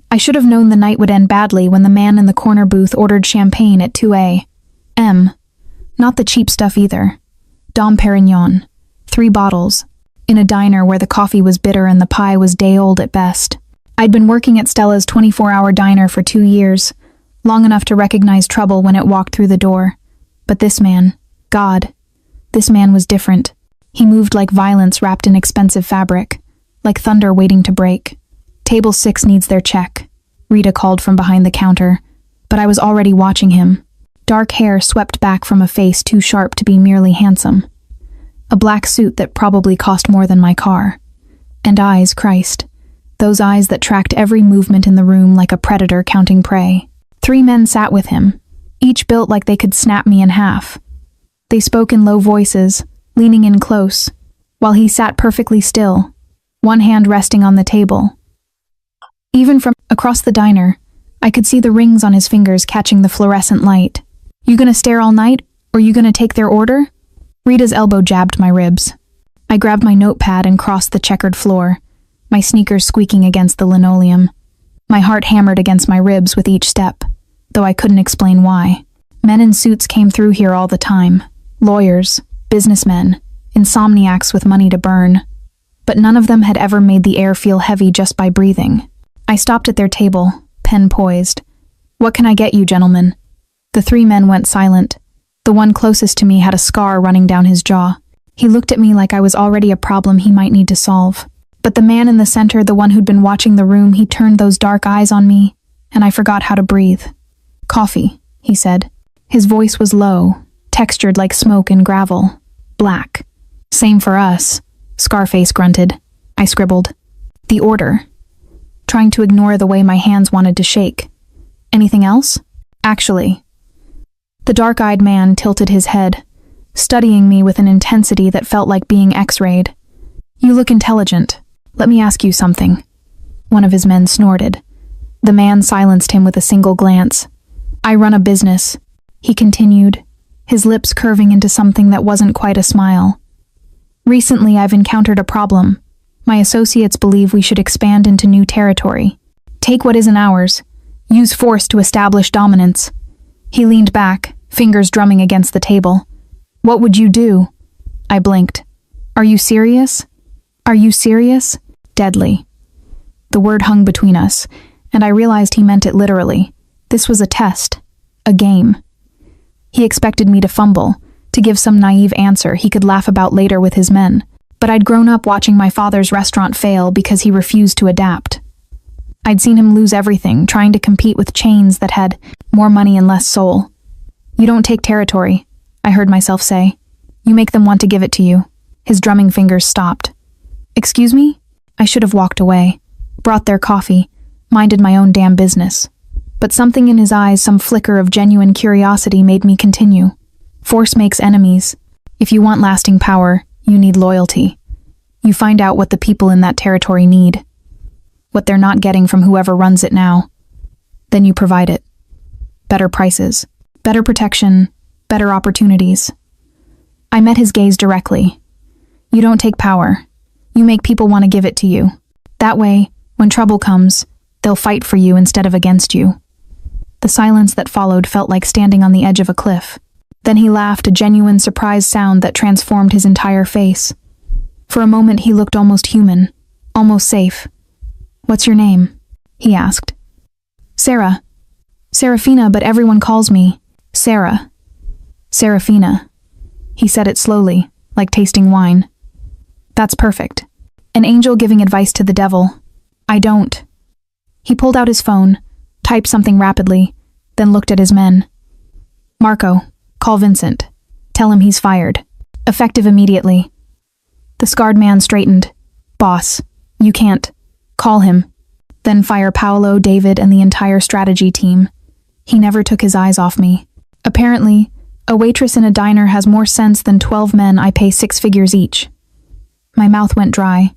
I should have known the night would end badly when the man in the corner booth ordered champagne at 2 a.m. Not the cheap stuff either. Dom Perignon. 3 bottles. In a diner where the coffee was bitter and the pie was day-old at best. I'd been working at Stella's 24-hour diner for 2 years, long enough to recognize trouble when it walked through the door. But this man, God, this man was different. He moved like violence wrapped in expensive fabric, like thunder waiting to break. Table 6 needs their check, Rita called from behind the counter, but I was already watching him. Dark hair swept back from a face too sharp to be merely handsome. A black suit that probably cost more than my car. And eyes, Christ. Those eyes that tracked every movement in the room like a predator counting prey. 3 men sat with him, each built like they could snap me in half. They spoke in low voices, leaning in close, while he sat perfectly still, one hand resting on the table. Even from across the diner, I could see the rings on his fingers catching the fluorescent light. You gonna stare all night, or you gonna take their order? Rita's elbow jabbed my ribs. I grabbed my notepad and crossed the checkered floor, my sneakers squeaking against the linoleum. My heart hammered against my ribs with each step, though I couldn't explain why. Men in suits came through here all the time. Lawyers, businessmen, insomniacs with money to burn. But none of them had ever made the air feel heavy just by breathing. I stopped at their table, pen poised. "What can I get you, gentlemen?" The 3 men went silent. The one closest to me had a scar running down his jaw. He looked at me like I was already a problem he might need to solve. But the man in the center, the one who'd been watching the room, he turned those dark eyes on me, and I forgot how to breathe. "Coffee," he said. His voice was low, textured like smoke and gravel. "Black." "Same for us," Scarface grunted. I scribbled. "The order," trying to ignore the way my hands wanted to shake. "Anything else?" "Actually." The dark-eyed man tilted his head, studying me with an intensity that felt like being X-rayed. "You look intelligent. Let me ask you something." One of his men snorted. The man silenced him with a single glance. "I run a business," he continued, his lips curving into something that wasn't quite a smile. "Recently, I've encountered a problem. My associates believe we should expand into new territory. Take what isn't ours. Use force to establish dominance." He leaned back, fingers drumming against the table. "What would you do?" I blinked. "Are you serious? Are you serious?" Deadly. The word hung between us, and I realized he meant it literally. This was a test. A game. He expected me to fumble, to give some naive answer he could laugh about later with his men. But I'd grown up watching my father's restaurant fail because he refused to adapt. I'd seen him lose everything, trying to compete with chains that had more money and less soul. "You don't take territory," I heard myself say. "You make them want to give it to you." His drumming fingers stopped. "Excuse me?" I should have walked away, brought their coffee, minded my own damn business. But something in his eyes, some flicker of genuine curiosity, made me continue. "Force makes enemies. If you want lasting power, you need loyalty. You find out what the people in that territory need, what they're not getting from whoever runs it now. Then you provide it. Better prices, better protection, better opportunities." I met his gaze directly. "You don't take power. You make people want to give it to you. That way, when trouble comes, they'll fight for you instead of against you." The silence that followed felt like standing on the edge of a cliff. Then he laughed, a genuine surprise sound that transformed his entire face. For a moment he looked almost human, almost safe. "What's your name?" he asked. "Sarah. Serafina, but everyone calls me Sarah." "Serafina." He said it slowly, like tasting wine. "That's perfect. An angel giving advice to the devil. I don't." He pulled out his phone, typed something rapidly, then looked at his men. "Marco, call Vincent. Tell him he's fired. Effective immediately." The scarred man straightened. "Boss, you can't. Call him. Then fire Paolo, David, and the entire strategy team." He never took his eyes off me. Apparently, a waitress in a diner has more sense than 12 men I pay 6 figures each. My mouth went dry.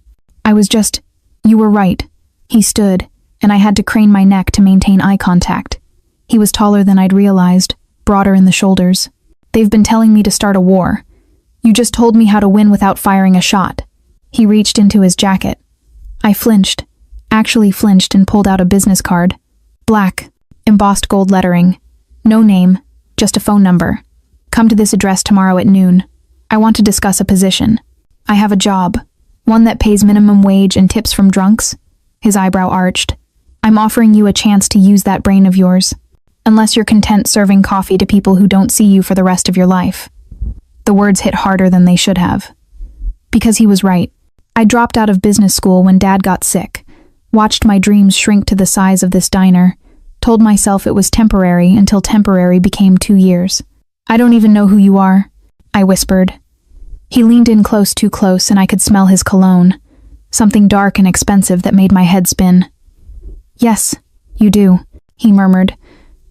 You were right." He stood, and I had to crane my neck to maintain eye contact. He was taller than I'd realized, broader in the shoulders. "They've been telling me to start a war. You just told me how to win without firing a shot." He reached into his jacket. I flinched. actually flinched and pulled out a business card. Black, embossed gold lettering. No name, just a phone number. Come to this address tomorrow at noon. I want to discuss a position. I have a job, one that pays minimum wage and tips from drunks. His eyebrow arched. I'm offering you a chance to use that brain of yours, unless you're content serving coffee to people who don't see you for the rest of your life. The words hit harder than they should have. Because he was right. I dropped out of business school when Dad got sick, watched my dreams shrink to the size of this diner, told myself it was temporary until temporary became 2 years. I don't even know who you are, I whispered. He leaned in too close, and I could smell his cologne, something dark and expensive that made my head spin. Yes, you do, he murmured.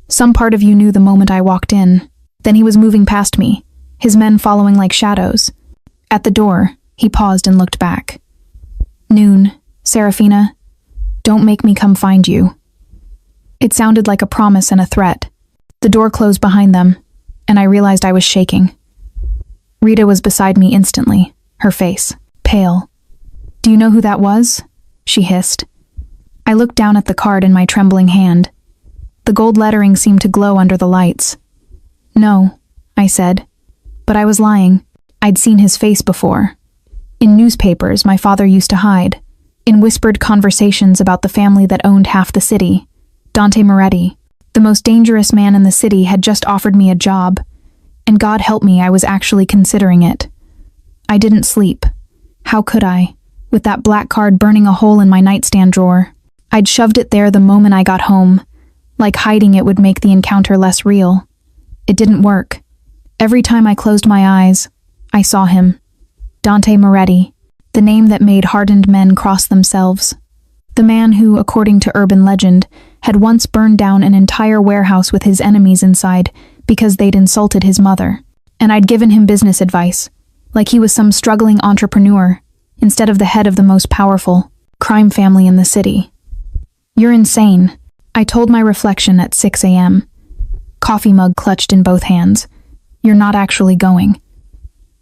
Some part of you knew the moment I walked in. Then he was moving past me, his men following like shadows. At the door, he paused and looked back. Noon, Serafina, don't make me come find you. It sounded like a promise and a threat. The door closed behind them, and I realized I was shaking. Rita was beside me instantly, her face pale. Do you know who that was? She hissed. I looked down at the card in my trembling hand. The gold lettering seemed to glow under the lights. No, I said, but I was lying. I'd seen his face before. In newspapers my father used to hide, in whispered conversations about the family that owned half the city. Dante Moretti, the most dangerous man in the city, had just offered me a job, and God help me, I was actually considering it. I didn't sleep. How could I, with that black card burning a hole in my nightstand drawer? I'd shoved it there the moment I got home, like hiding it would make the encounter less real. It didn't work. Every time I closed my eyes, I saw him. Dante Moretti, the name that made hardened men cross themselves. The man who, according to urban legend, had once burned down an entire warehouse with his enemies inside because they'd insulted his mother. And I'd given him business advice, like he was some struggling entrepreneur, instead of the head of the most powerful crime family in the city. You're insane, I told my reflection at 6 a.m. Coffee mug clutched in both hands. You're not actually going.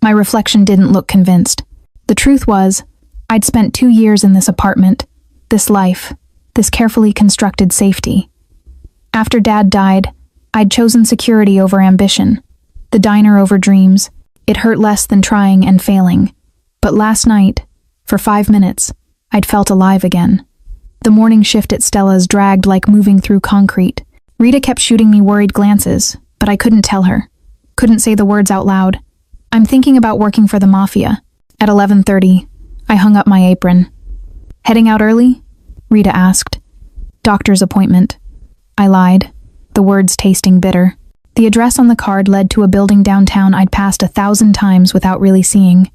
My reflection didn't look convinced. The truth was, I'd spent 2 years in this apartment, this life, this carefully constructed safety. After Dad died, I'd chosen security over ambition, the diner over dreams. It hurt less than trying and failing. But last night, for 5 minutes, I'd felt alive again. The morning shift at Stella's dragged like moving through concrete. Rita kept shooting me worried glances, but I couldn't tell her. Couldn't say the words out loud. I'm thinking about working for the Mafia. At 11:30, I hung up my apron. Heading out early? Rita asked. Doctor's appointment. I lied, the words tasting bitter. The address on the card led to a building downtown I'd passed 1,000 times without really seeing.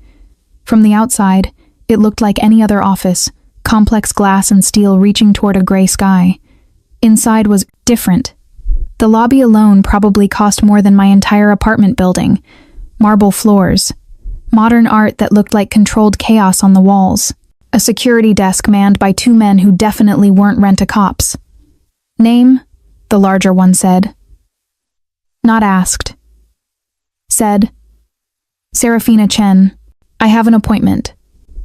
From the outside, it looked like any other office, complex glass and steel reaching toward a gray sky. Inside was different. The lobby alone probably cost more than my entire apartment building. Marble floors, modern art that looked like controlled chaos on the walls, a security desk manned by 2 men who definitely weren't rent-a-cops. Name? The larger one said. Not asked. Said, Serafina Chen. I have an appointment.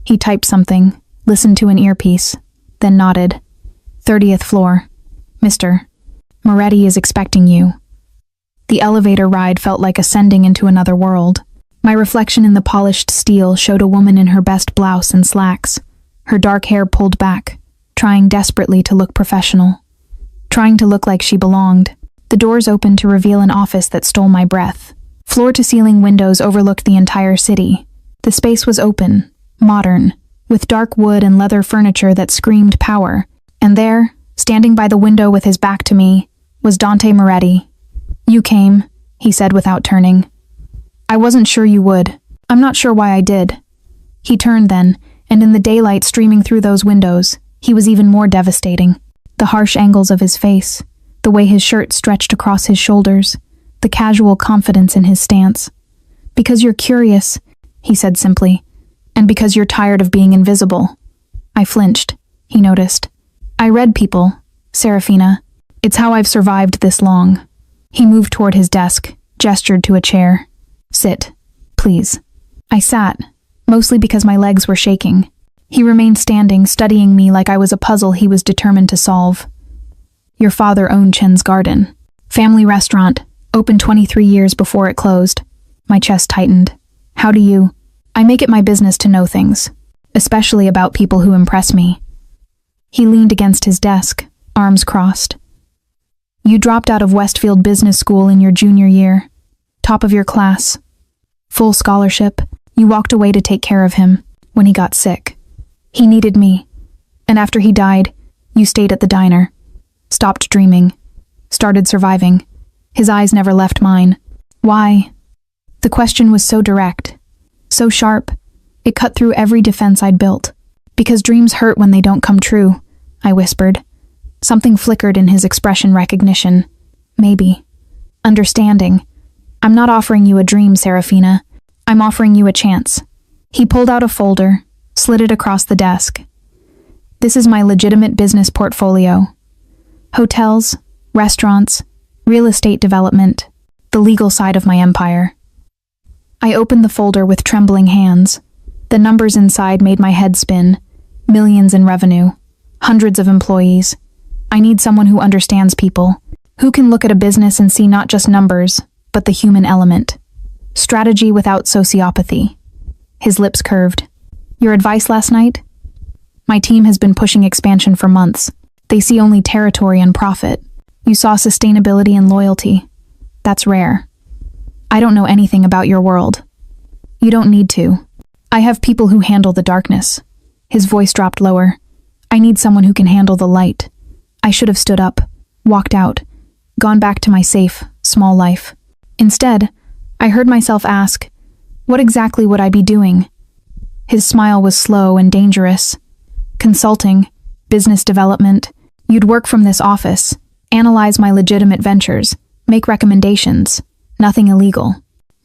He typed something, listened to an earpiece, then nodded. 30th floor. Mr. Moretti is expecting you. The elevator ride felt like ascending into another world. My reflection in the polished steel showed a woman in her best blouse and slacks, her dark hair pulled back, trying desperately to look professional, trying to look like she belonged. The doors opened to reveal an office that stole my breath. Floor-to-ceiling windows overlooked the entire city. The space was open, modern, with dark wood and leather furniture that screamed power. And there, standing by the window with his back to me, was Dante Moretti. You came, he said without turning. I wasn't sure you would. I'm not sure why I did. He turned then, and in the daylight streaming through those windows, he was even more devastating. The harsh angles of his face, the way his shirt stretched across his shoulders, the casual confidence in his stance. Because you're curious, he said simply, and because you're tired of being invisible. I flinched, he noticed. I read people, Serafina. It's how I've survived this long. He moved toward his desk, gestured to a chair. Sit, please. I sat, mostly because my legs were shaking. He remained standing, studying me like I was a puzzle he was determined to solve. Your father owned Chen's Garden. Family restaurant, opened 23 years before it closed. My chest tightened. How do you? I make it my business to know things, especially about people who impress me. He leaned against his desk, arms crossed. You dropped out of Westfield Business School in your junior year. Top of your class. Full scholarship. You walked away to take care of him when he got sick. He needed me. And after he died, you stayed at the diner. Stopped dreaming. Started surviving. His eyes never left mine. Why? The question was so direct, so sharp. It cut through every defense I'd built. Because dreams hurt when they don't come true, I whispered. Something flickered in his expression. Recognition. Maybe. Understanding. I'm not offering you a dream, Serafina. I'm offering you a chance. He pulled out a folder, slid it across the desk. This is my legitimate business portfolio. Hotels, restaurants, real estate development, the legal side of my empire. I opened the folder with trembling hands. The numbers inside made my head spin. Millions in revenue, hundreds of employees. I need someone who understands people, who can look at a business and see not just numbers, but the human element. Strategy without sociopathy. His lips curved. Your advice last night? My team has been pushing expansion for months. They see only territory and profit. You saw sustainability and loyalty. That's rare. I don't know anything about your world. You don't need to. I have people who handle the darkness. His voice dropped lower. I need someone who can handle the light. I should have stood up, walked out, gone back to my safe, small life. Instead, I heard myself ask, what exactly would I be doing? His smile was slow and dangerous. Consulting, business development. You'd work from this office, analyze my legitimate ventures, make recommendations. Nothing illegal.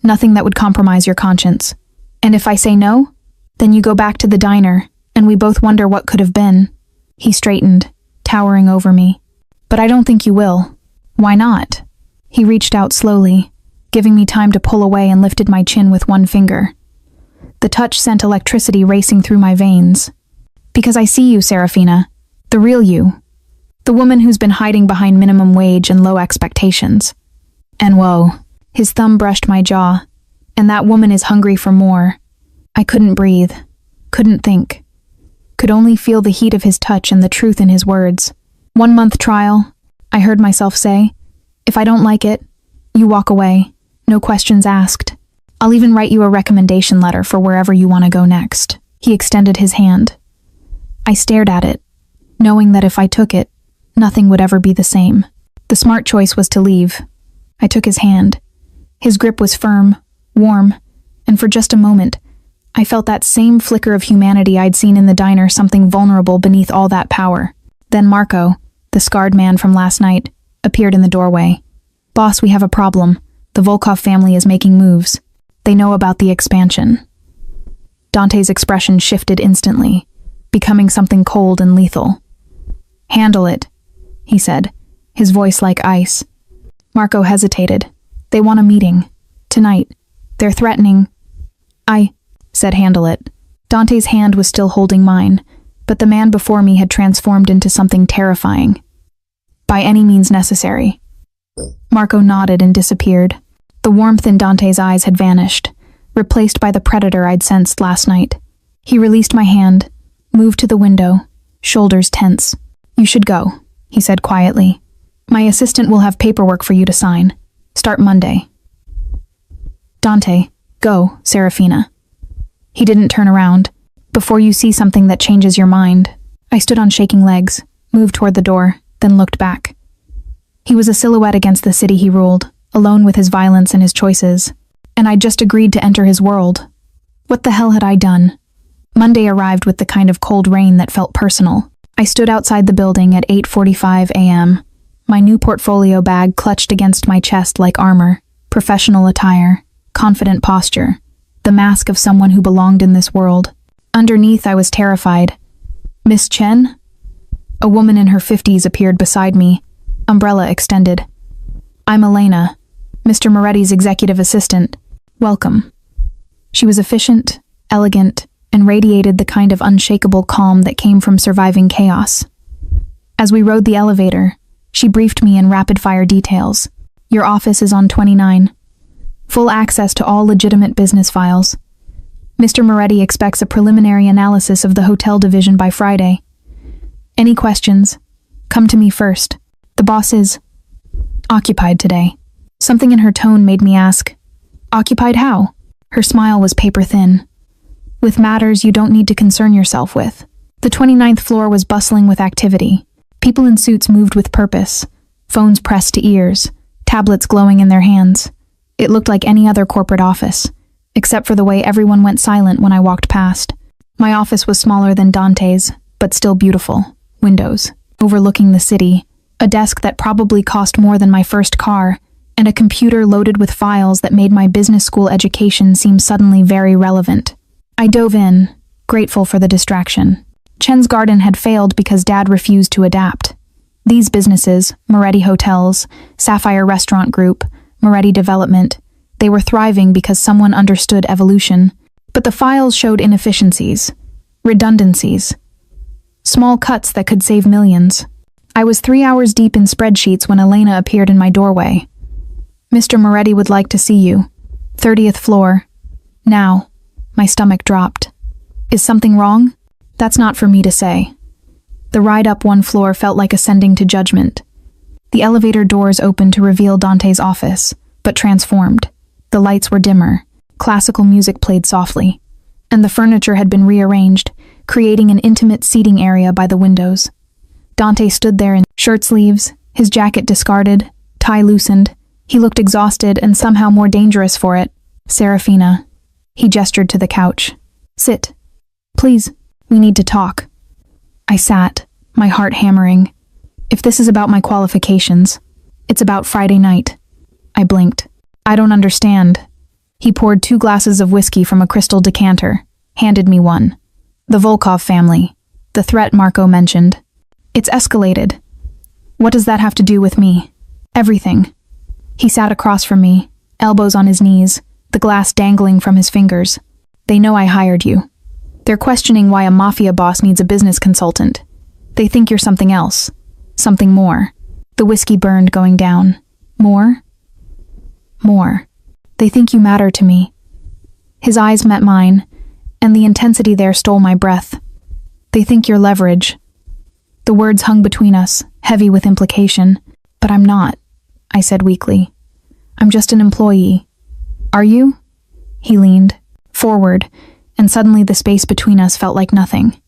Nothing that would compromise your conscience. And if I say no, then you go back to the diner, and we both wonder what could have been. He straightened, towering over me. But I don't think you will. Why not? He reached out slowly, giving me time to pull away, and lifted my chin with one finger. The touch sent electricity racing through my veins. Because I see you, Serafina. The real you. The woman who's been hiding behind minimum wage and low expectations. And whoa, his thumb brushed my jaw. And that woman is hungry for more. I couldn't breathe. Couldn't think. Could only feel the heat of his touch and the truth in his words. 1 month trial, I heard myself say. If I don't like it, you walk away. No questions asked. I'll even write you a recommendation letter for wherever you want to go next. He extended his hand. I stared at it, knowing that if I took it, nothing would ever be the same. The smart choice was to leave. I took his hand. His grip was firm, warm, and for just a moment, I felt that same flicker of humanity I'd seen in the diner, something vulnerable beneath all that power. Then Marco, the scarred man from last night, appeared in the doorway. Boss, we have a problem. The Volkov family is making moves. They know about the expansion. Dante's expression shifted instantly, becoming something cold and lethal. Handle it, he said, his voice like ice. Marco hesitated. They want a meeting. Tonight. They're threatening. I said handle it. Dante's hand was still holding mine, but the man before me had transformed into something terrifying. By any means necessary. Marco nodded and disappeared. The warmth in Dante's eyes had vanished, replaced by the predator I'd sensed last night. He released my hand, moved to the window, shoulders tense. You should go, he said quietly. My assistant will have paperwork for you to sign. Start Monday. Dante, go, Serafina. He didn't turn around. Before you see something that changes your mind. I stood on shaking legs, moved toward the door, then looked back. He was a silhouette against the city he ruled, alone with his violence and his choices. And I'd just agreed to enter his world. What the hell had I done? Monday arrived with the kind of cold rain that felt personal. I stood outside the building at 8:45 a.m., my new portfolio bag clutched against my chest like armor, professional attire, confident posture, the mask of someone who belonged in this world. Underneath, I was terrified. Miss Chen? A woman in her 50s appeared beside me, umbrella extended. I'm Elena, Mr. Moretti's executive assistant. Welcome. She was efficient, elegant, and radiated the kind of unshakable calm that came from surviving chaos. As we rode the elevator, she briefed me in rapid-fire details. Your office is on 29. Full access to all legitimate business files. Mr. Moretti expects a preliminary analysis of the hotel division by Friday. Any questions? Come to me first. The boss is occupied today. Something in her tone made me ask, occupied how? Her smile was paper-thin. With matters you don't need to concern yourself with. The 29th floor was bustling with activity. People in suits moved with purpose, phones pressed to ears, tablets glowing in their hands. It looked like any other corporate office, except for the way everyone went silent when I walked past. My office was smaller than Dante's, but still beautiful. Windows, overlooking the city, a desk that probably cost more than my first car, and a computer loaded with files that made my business school education seem suddenly very relevant. I dove in, grateful for the distraction. Chen's Garden had failed because Dad refused to adapt. These businesses, Moretti Hotels, Sapphire Restaurant Group, Moretti Development, they were thriving because someone understood evolution. But the files showed inefficiencies, redundancies, small cuts that could save millions. I was 3 hours deep in spreadsheets when Elena appeared in my doorway. Mr. Moretti would like to see you. 30th floor. Now. My stomach dropped. Is something wrong? That's not for me to say. The ride up one floor felt like ascending to judgment. The elevator doors opened to reveal Dante's office, but transformed. The lights were dimmer. Classical music played softly. And the furniture had been rearranged, creating an intimate seating area by the windows. Dante stood there in shirt sleeves, his jacket discarded, tie loosened. He looked exhausted and somehow more dangerous for it. Serafina. He gestured to the couch. Sit. Please, we need to talk. I sat, my heart hammering. If this is about my qualifications, it's about Friday night. I blinked. I don't understand. He poured 2 glasses of whiskey from a crystal decanter, handed me one. The Volkov family. The threat Marco mentioned. It's escalated. What does that have to do with me? Everything. He sat across from me, elbows on his knees, the glass dangling from his fingers. They know I hired you. They're questioning why a mafia boss needs a business consultant. They think you're something else. Something more. The whiskey burned going down. More? More. They think you matter to me. His eyes met mine, and the intensity there stole my breath. They think you're leverage. The words hung between us, heavy with implication. But I'm not, I said weakly. I'm just an employee. Are you? He leaned forward, and suddenly the space between us felt like nothing.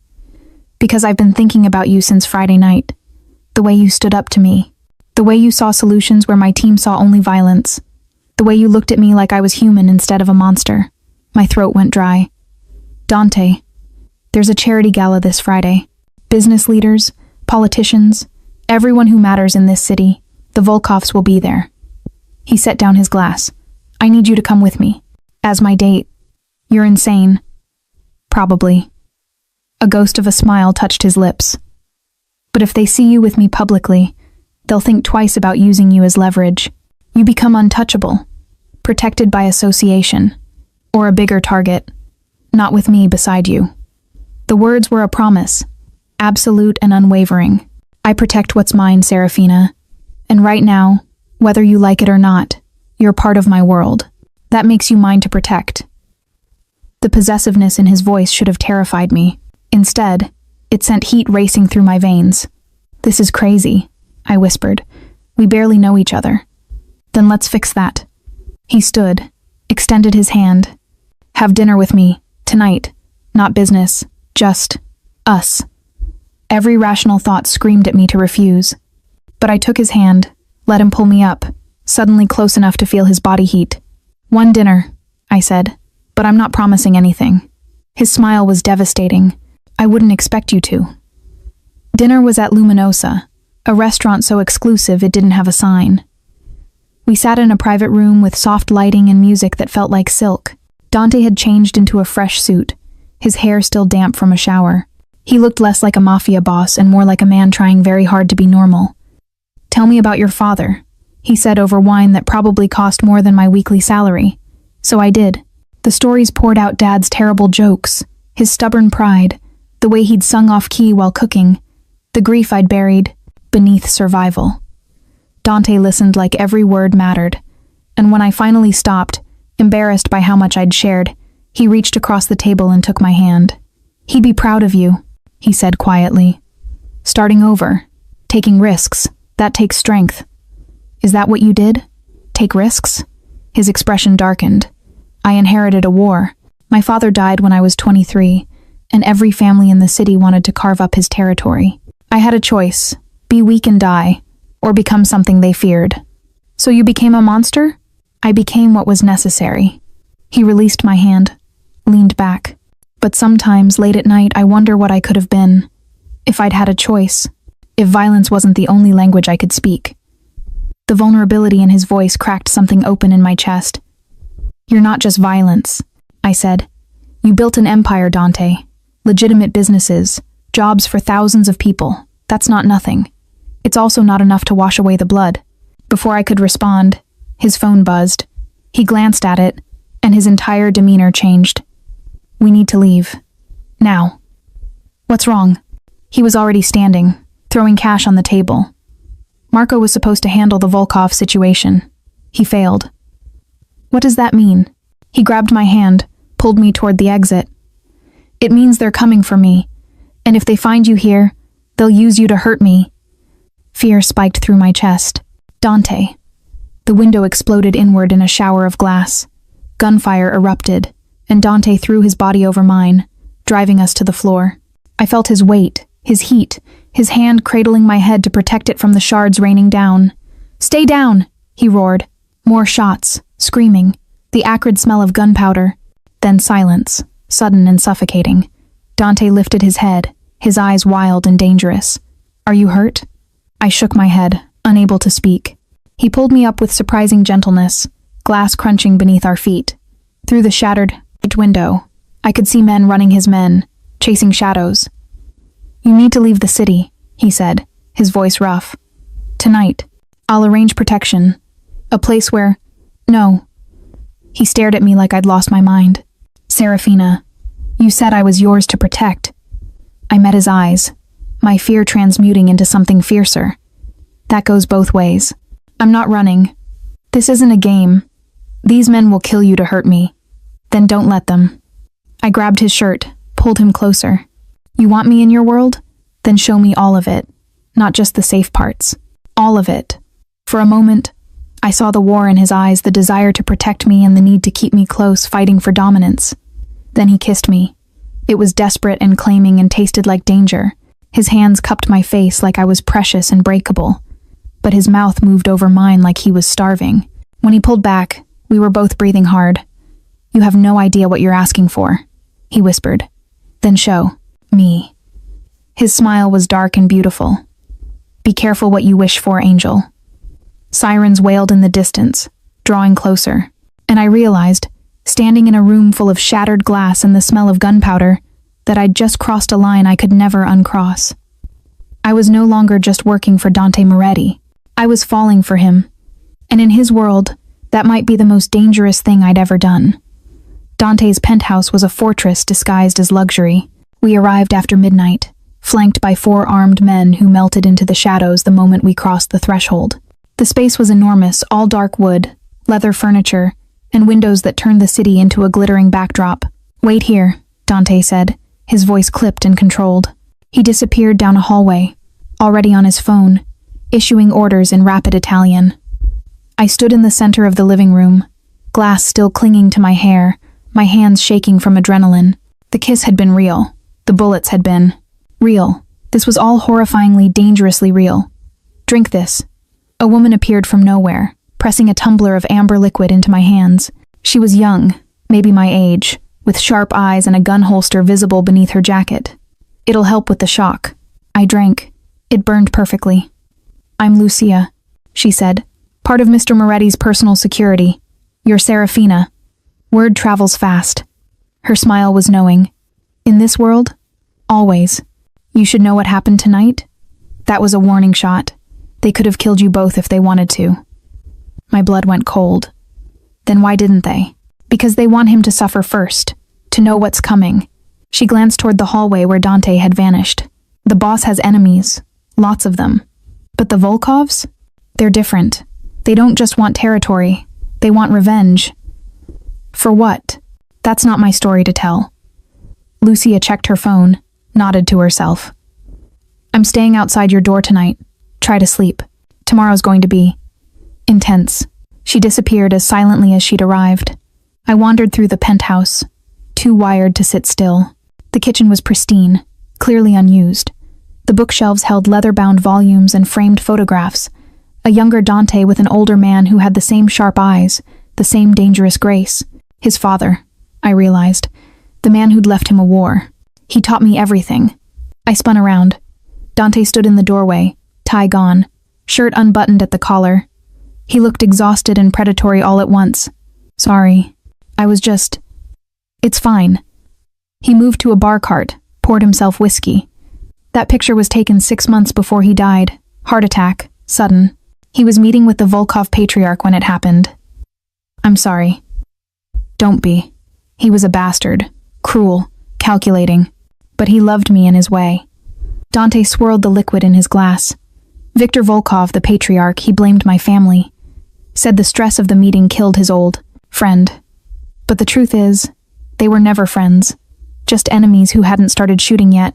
Because I've been thinking about you since Friday night. The way you stood up to me. The way you saw solutions where my team saw only violence. The way you looked at me like I was human instead of a monster. My throat went dry. Dante, there's a charity gala this Friday. Business leaders, politicians, everyone who matters in this city. The Volkovs will be there. He set down his glass. I need you to come with me. As my date. You're insane. Probably. A ghost of a smile touched his lips. But if they see you with me publicly, they'll think twice about using you as leverage. You become untouchable, protected by association, or a bigger target, not with me beside you. The words were a promise, absolute and unwavering. I protect what's mine, Serafina. And right now, whether you like it or not, you're part of my world. That makes you mine to protect. The possessiveness in his voice should have terrified me. Instead, it sent heat racing through my veins. This is crazy, I whispered. We barely know each other. Then let's fix that. He stood, extended his hand. Have dinner with me, tonight. Not business, just us. Every rational thought screamed at me to refuse. But I took his hand, let him pull me up, suddenly close enough to feel his body heat. One dinner, I said, but I'm not promising anything. His smile was devastating. I wouldn't expect you to. Dinner was at Luminosa, a restaurant so exclusive it didn't have a sign. We sat in a private room with soft lighting and music that felt like silk. Dante had changed into a fresh suit, his hair still damp from a shower. He looked less like a mafia boss and more like a man trying very hard to be normal. Tell me about your father, he said over wine that probably cost more than my weekly salary. So I did. The stories poured out Dad's terrible jokes, His stubborn pride, the way he'd sung off key while cooking, the grief I'd buried beneath survival. Dante listened like every word mattered, and when I finally stopped, embarrassed by how much I'd shared, he reached across the table and took my hand. "He'd be proud of you," he said quietly. "Starting over, taking risks, that takes strength. Is that what you did? Take risks?" His expression darkened. "I inherited a war. My father died when I was 23, and every family in the city wanted to carve up his territory. I had a choice, be weak and die, or become something they feared. So you became a monster? I became what was necessary." He released my hand, leaned back. "But sometimes, late at night, I wonder what I could have been. If I'd had a choice. If violence wasn't the only language I could speak." The vulnerability in his voice cracked something open in my chest. "You're not just violence," I said. "You built an empire, Dante. Legitimate businesses, jobs for thousands of people. That's not nothing. It's also not enough to wash away the blood." Before I could respond, his phone buzzed. He glanced at it, and his entire demeanor changed. "We need to leave. Now." "What's wrong?" He was already standing, throwing cash on the table. "Marco was supposed to handle the Volkov situation. He failed." "What does that mean?" He grabbed my hand, pulled me toward the exit. "It means they're coming for me, and if they find you here, they'll use you to hurt me." Fear spiked through my chest. "Dante." The window exploded inward in a shower of glass. Gunfire erupted, and Dante threw his body over mine, driving us to the floor. I felt his weight, his heat, his hand cradling my head to protect it from the shards raining down. "Stay down!" he roared. More shots, screaming, the acrid smell of gunpowder. Then silence, sudden and suffocating. Dante lifted his head, his eyes wild and dangerous. "Are you hurt?" I shook my head, unable to speak. He pulled me up with surprising gentleness, glass crunching beneath our feet. Through the shattered window, I could see men running his men, chasing shadows. "You need to leave the city," he said, his voice rough. "Tonight. I'll arrange protection. A place where... No." He stared at me like I'd lost my mind. "Serafina, you said I was yours to protect." I met his eyes, my fear transmuting into something fiercer. "That goes both ways. I'm not running. This isn't a game. These men will kill you to hurt me. Then don't let them." I grabbed his shirt, pulled him closer. "You want me in your world? Then show me all of it. Not just the safe parts. All of it." For a moment, I saw the war in his eyes, the desire to protect me and the need to keep me close, fighting for dominance. Then he kissed me. It was desperate and claiming and tasted like danger. His hands cupped my face like I was precious and breakable. But his mouth moved over mine like he was starving. When he pulled back, we were both breathing hard. "You have no idea what you're asking for," he whispered. "Then show me." His smile was dark and beautiful. "Be careful what you wish for, Angel." Sirens wailed in the distance, drawing closer, and I realized, standing in a room full of shattered glass and the smell of gunpowder, that I'd just crossed a line I could never uncross. I was no longer just working for Dante Moretti. I was falling for him, and in his world, that might be the most dangerous thing I'd ever done. Dante's penthouse was a fortress disguised as luxury. We arrived after midnight, flanked by 4 armed men who melted into the shadows the moment we crossed the threshold. The space was enormous, all dark wood, leather furniture, and windows that turned the city into a glittering backdrop. "Wait here," Dante said, his voice clipped and controlled. He disappeared down a hallway, already on his phone, issuing orders in rapid Italian. I stood in the center of the living room, glass still clinging to my hair, my hands shaking from adrenaline. The kiss had been real. The bullets had been real. This was all horrifyingly, dangerously real. "Drink this." A woman appeared from nowhere, pressing a tumbler of amber liquid into my hands. She was young, maybe my age, with sharp eyes and a gun holster visible beneath her jacket. "It'll help with the shock." I drank. It burned perfectly. "I'm Lucia," she said, "part of Mr. Moretti's personal security. You're Serafina." Word travels fast. Her smile was knowing. "In this world? Always. You should know what happened tonight? That was a warning shot. They could have killed you both if they wanted to." My blood went cold. Then why didn't they? Because they want him to suffer first, to know what's coming. She glanced toward the hallway where Dante had vanished. The boss has enemies. Lots of them. But the Volkovs? They're different. They don't just want territory. They want revenge. For what? That's not my story to tell. Lucia checked her phone, nodded to herself. I'm staying outside your door tonight. Try to sleep. Tomorrow's going to be intense. She disappeared as silently as she'd arrived. I wandered through the penthouse, too wired to sit still. The kitchen was pristine, clearly unused. The bookshelves held leather-bound volumes and framed photographs. A younger Dante with an older man who had the same sharp eyes, the same dangerous grace. His father, I realized. The man who'd left him a war. He taught me everything. I spun around. Dante stood in the doorway, tie gone, shirt unbuttoned at the collar. He looked exhausted and predatory all at once. Sorry. I was just... It's fine. He moved to a bar cart, poured himself whiskey. That picture was taken 6 months before he died. Heart attack. Sudden. He was meeting with the Volkov patriarch when it happened. I'm sorry. Don't be. He was a bastard. Cruel. Calculating. But he loved me in his way. Dante swirled the liquid in his glass. Viktor Volkov, the patriarch, he blamed my family. Said the stress of the meeting killed his old friend. But the truth is, they were never friends. Just enemies who hadn't started shooting yet.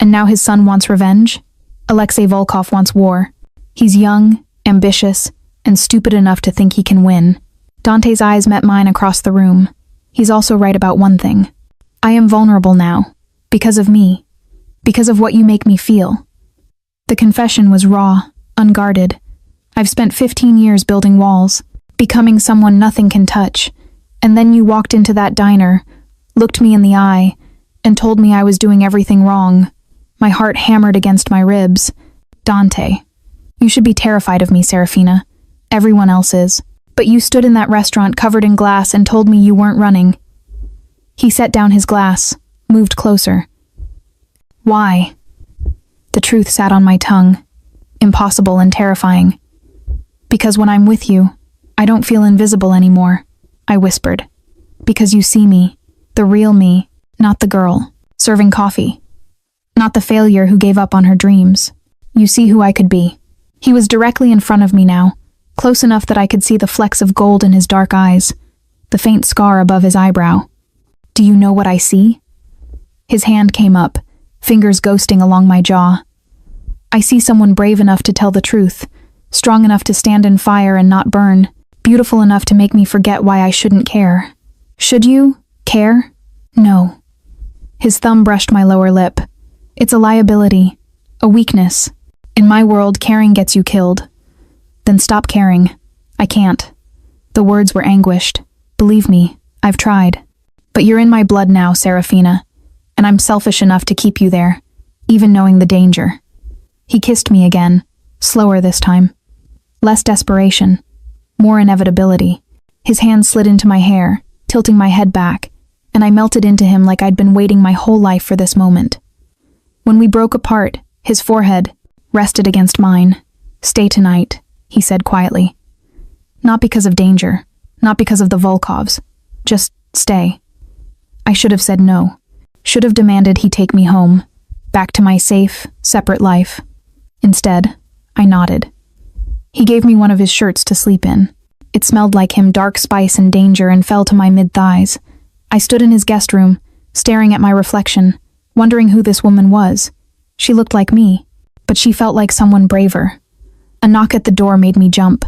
And now his son wants revenge? Alexei Volkov wants war. He's young, ambitious, and stupid enough to think he can win. Dante's eyes met mine across the room. He's also right about one thing. I am vulnerable now. Because of me. Because of what you make me feel. The confession was raw, unguarded. I've spent 15 years building walls, becoming someone nothing can touch. And then you walked into that diner, looked me in the eye, and told me I was doing everything wrong. My heart hammered against my ribs. Dante. You should be terrified of me, Serafina. Everyone else is. But you stood in that restaurant covered in glass and told me you weren't running. He set down his glass, moved closer. Why? The truth sat on my tongue, impossible and terrifying. Because when I'm with you, I don't feel invisible anymore, I whispered. Because you see me, the real me, not the girl, serving coffee. Not the failure who gave up on her dreams. You see who I could be. He was directly in front of me now, close enough that I could see the flecks of gold in his dark eyes, the faint scar above his eyebrow. Do you know what I see? His hand came up, fingers ghosting along my jaw. I see someone brave enough to tell the truth, strong enough to stand in fire and not burn, beautiful enough to make me forget why I shouldn't care. Should you care? No. His thumb brushed my lower lip. It's a liability, a weakness. In my world, caring gets you killed. Then stop caring. I can't. The words were anguished. Believe me, I've tried. But you're in my blood now, Serafina, and I'm selfish enough to keep you there, even knowing the danger. He kissed me again, slower this time. Less desperation, more inevitability. His hand slid into my hair, tilting my head back, and I melted into him like I'd been waiting my whole life for this moment. When we broke apart, his forehead rested against mine. Stay tonight, he said quietly. Not because of danger, not because of the Volkovs. Just stay. I should have said no. Should have demanded he take me home, back to my safe, separate life. Instead, I nodded. He gave me one of his shirts to sleep in. It smelled like him, dark spice and danger, and fell to my mid-thighs. I stood in his guest room, staring at my reflection, wondering who this woman was. She looked like me, but she felt like someone braver. A knock at the door made me jump.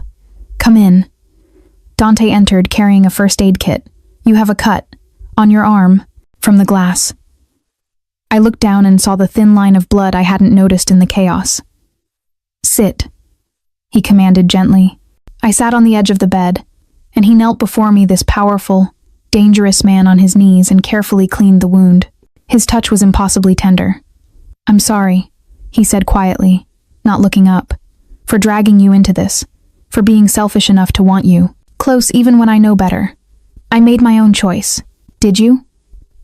Come in. Dante entered carrying a first aid kit. You have a cut. On your arm. From the glass. I looked down and saw the thin line of blood I hadn't noticed in the chaos. Sit, he commanded gently. I sat on the edge of the bed, and he knelt before me, this powerful, dangerous man on his knees, and carefully cleaned the wound. His touch was impossibly tender. I'm sorry, he said quietly, not looking up, for dragging you into this, for being selfish enough to want you, close even when I know better. I made my own choice. Did you?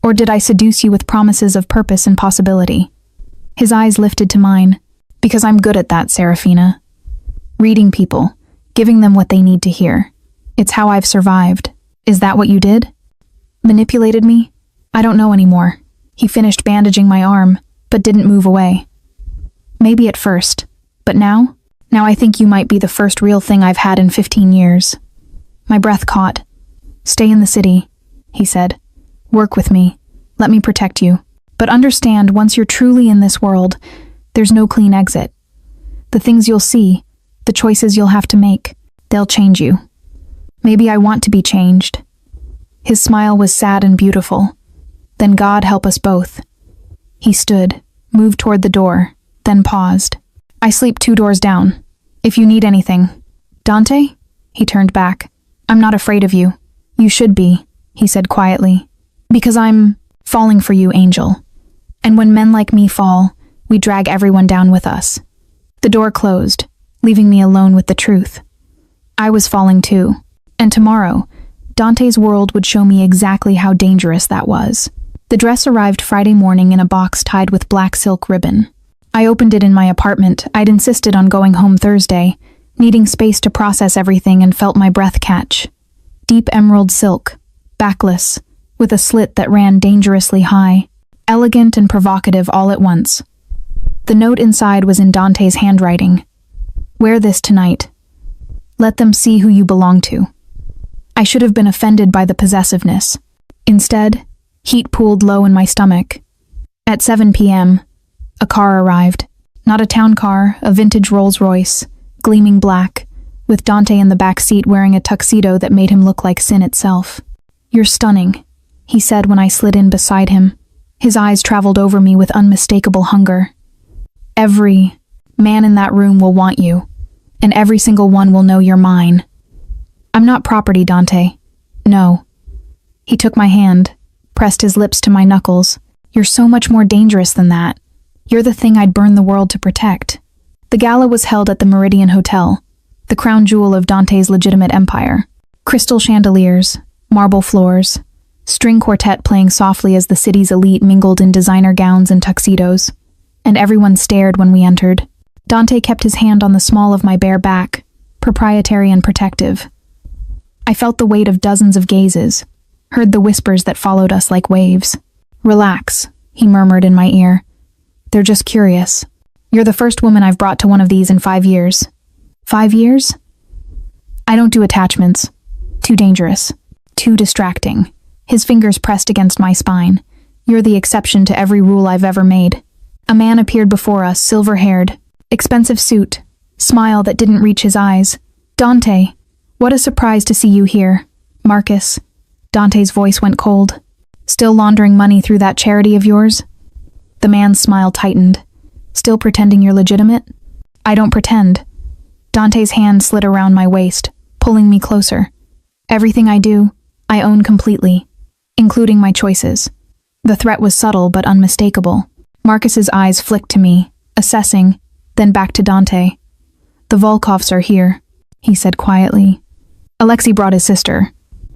Or did I seduce you with promises of purpose and possibility? His eyes lifted to mine. Because I'm good at that, Serafina. Reading people, giving them what they need to hear. It's how I've survived. Is that what you did? Manipulated me? I don't know anymore. He finished bandaging my arm, but didn't move away. Maybe at first, but now? Now I think you might be the first real thing I've had in 15 years. My breath caught. Stay in the city, he said. Work with me. Let me protect you. But understand, once you're truly in this world, there's no clean exit. The things you'll see, the choices you'll have to make, they'll change you. Maybe I want to be changed. His smile was sad and beautiful. Then God help us both. He stood, moved toward the door, then paused. I sleep 2 doors down. If you need anything. Dante? He turned back. I'm not afraid of you. You should be, he said quietly. Because I'm falling for you, Angel. And when men like me fall, we drag everyone down with us. The door closed, leaving me alone with the truth. I was falling too. And tomorrow, Dante's world would show me exactly how dangerous that was. The dress arrived Friday morning in a box tied with black silk ribbon. I opened it in my apartment. I'd insisted on going home Thursday, needing space to process everything, and felt my breath catch. Deep emerald silk, backless, with a slit that ran dangerously high, elegant and provocative all at once. The note inside was in Dante's handwriting. Wear this tonight. Let them see who you belong to. I should have been offended by the possessiveness. Instead, heat pooled low in my stomach. At 7 p.m., a car arrived. Not a town car, a vintage Rolls-Royce, gleaming black, with Dante in the back seat wearing a tuxedo that made him look like sin itself. You're stunning, he said when I slid in beside him. His eyes traveled over me with unmistakable hunger. Every man in that room will want you, and every single one will know you're mine. I'm not property, Dante. No. He took my hand, pressed his lips to my knuckles. You're so much more dangerous than that. You're the thing I'd burn the world to protect. The gala was held at the Meridian Hotel, the crown jewel of Dante's legitimate empire. Crystal chandeliers, marble floors, string quartet playing softly as the city's elite mingled in designer gowns and tuxedos. And everyone stared when we entered. Dante kept his hand on the small of my bare back, proprietary and protective. I felt the weight of dozens of gazes, heard the whispers that followed us like waves. Relax, he murmured in my ear. They're just curious. You're the first woman I've brought to one of these in 5 years. 5 years? I don't do attachments. Too dangerous. Too distracting. His fingers pressed against my spine. You're the exception to every rule I've ever made. A man appeared before us, silver-haired, expensive suit, smile that didn't reach his eyes. Dante, what a surprise to see you here. Marcus. Dante's voice went cold. Still laundering money through that charity of yours? The man's smile tightened. Still pretending you're legitimate? I don't pretend. Dante's hand slid around my waist, pulling me closer. Everything I do, I own completely, including my choices. The threat was subtle but unmistakable. Marcus's eyes flicked to me, assessing, then back to Dante. The Volkovs are here, he said quietly. Alexei brought his sister.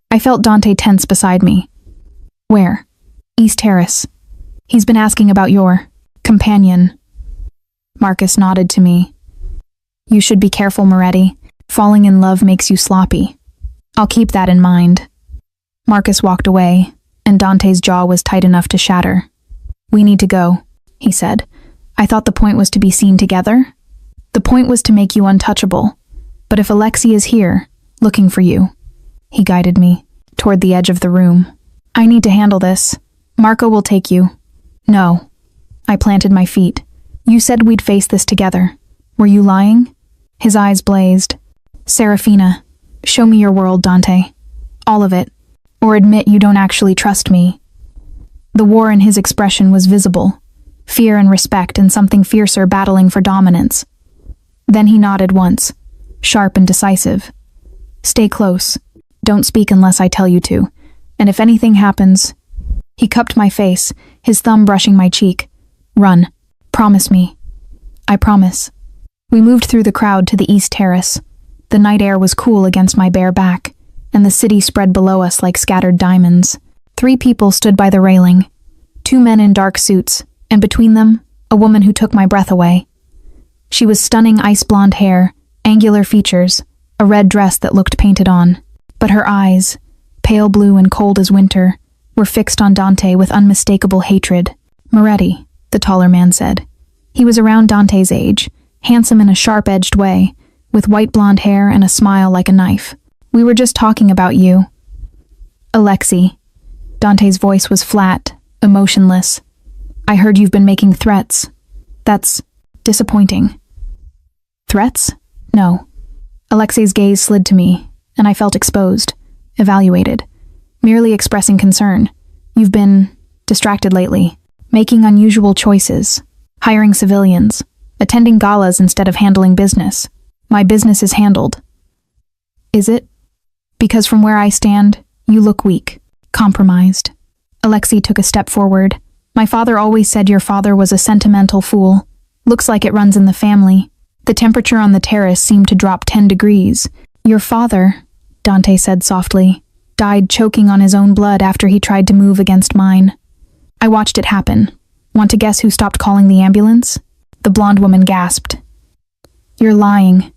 I felt Dante tense beside me. Where? East Terrace. He's been asking about your companion. Marcus nodded to me. You should be careful, Moretti. Falling in love makes you sloppy. I'll keep that in mind. Marcus walked away, and Dante's jaw was tight enough to shatter. We need to go, he said. I thought the point was to be seen together. The point was to make you untouchable. But if Alexei is here, looking for you, he guided me toward the edge of the room. I need to handle this. Marco will take you. No. I planted my feet. You said we'd face this together. Were you lying? His eyes blazed. Serafina, show me your world, Dante. All of it. Or admit you don't actually trust me. The war in his expression was visible. Fear and respect and something fiercer battling for dominance. Then he nodded once, sharp and decisive. Stay close. Don't speak unless I tell you to. And if anything happens... He cupped my face, his thumb brushing my cheek. Run. Promise me. I promise. We moved through the crowd to the East Terrace. The night air was cool against my bare back, and the city spread below us like scattered diamonds. 3 people stood by the railing. 2 men in dark suits, and between them, a woman who took my breath away. She was stunning ice-blonde hair, angular features, a red dress that looked painted on. But her eyes, pale blue and cold as winter, were fixed on Dante with unmistakable hatred. Moretti, the taller man said. He was around Dante's age, handsome in a sharp-edged way, with white blonde hair and a smile like a knife. We were just talking about you. Alexei. Dante's voice was flat, emotionless. I heard you've been making threats. That's disappointing. Threats? No. Alexei's gaze slid to me, and I felt exposed, evaluated, merely expressing concern. You've been distracted lately, making unusual choices, hiring civilians, attending galas instead of handling business. My business is handled. Is it? Because from where I stand, you look weak, compromised. Alexei took a step forward. My father always said your father was a sentimental fool. Looks like it runs in the family. The temperature on the terrace seemed to drop 10 degrees. Your father, Dante said softly, died choking on his own blood after he tried to move against mine. I watched it happen. Want to guess who stopped calling the ambulance? The blonde woman gasped. You're lying.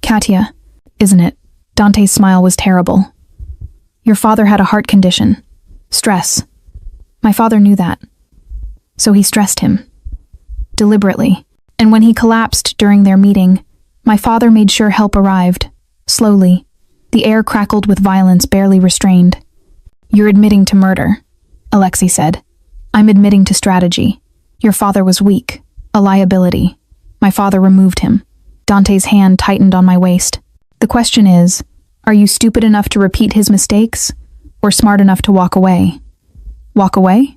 Katya, isn't it? Dante's smile was terrible. Your father had a heart condition. Stress. My father knew that. So he stressed him. Deliberately. And when he collapsed during their meeting, my father made sure help arrived. Slowly. The air crackled with violence barely restrained. You're admitting to murder, Alexei said. I'm admitting to strategy. Your father was weak. A liability. My father removed him. Dante's hand tightened on my waist. The question is, are you stupid enough to repeat his mistakes, or smart enough to walk away? Walk away?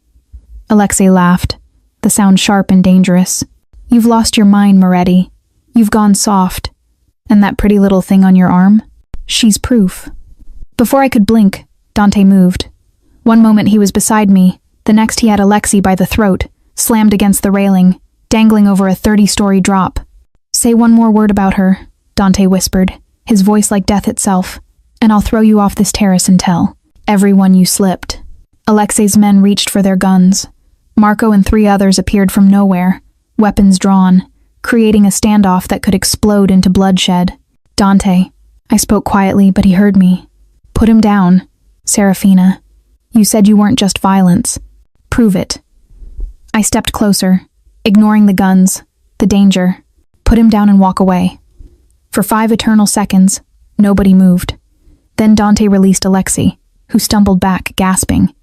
Alexei laughed, the sound sharp and dangerous. You've lost your mind, Moretti. You've gone soft. And that pretty little thing on your arm? She's proof. Before I could blink, Dante moved. One moment he was beside me, the next he had Alexei by the throat, slammed against the railing, dangling over a 30-story drop. Say one more word about her, Dante whispered, his voice like death itself, and I'll throw you off this terrace and tell everyone you slipped. Alexei's men reached for their guns. Marco and 3 others appeared from nowhere, weapons drawn, creating a standoff that could explode into bloodshed. Dante, I spoke quietly, but he heard me. Put him down, Serafina. You said you weren't just violence. Prove it. I stepped closer, ignoring the guns, the danger. Put him down and walk away. For 5 eternal seconds, nobody moved. Then Dante released Alexei, who stumbled back, gasping.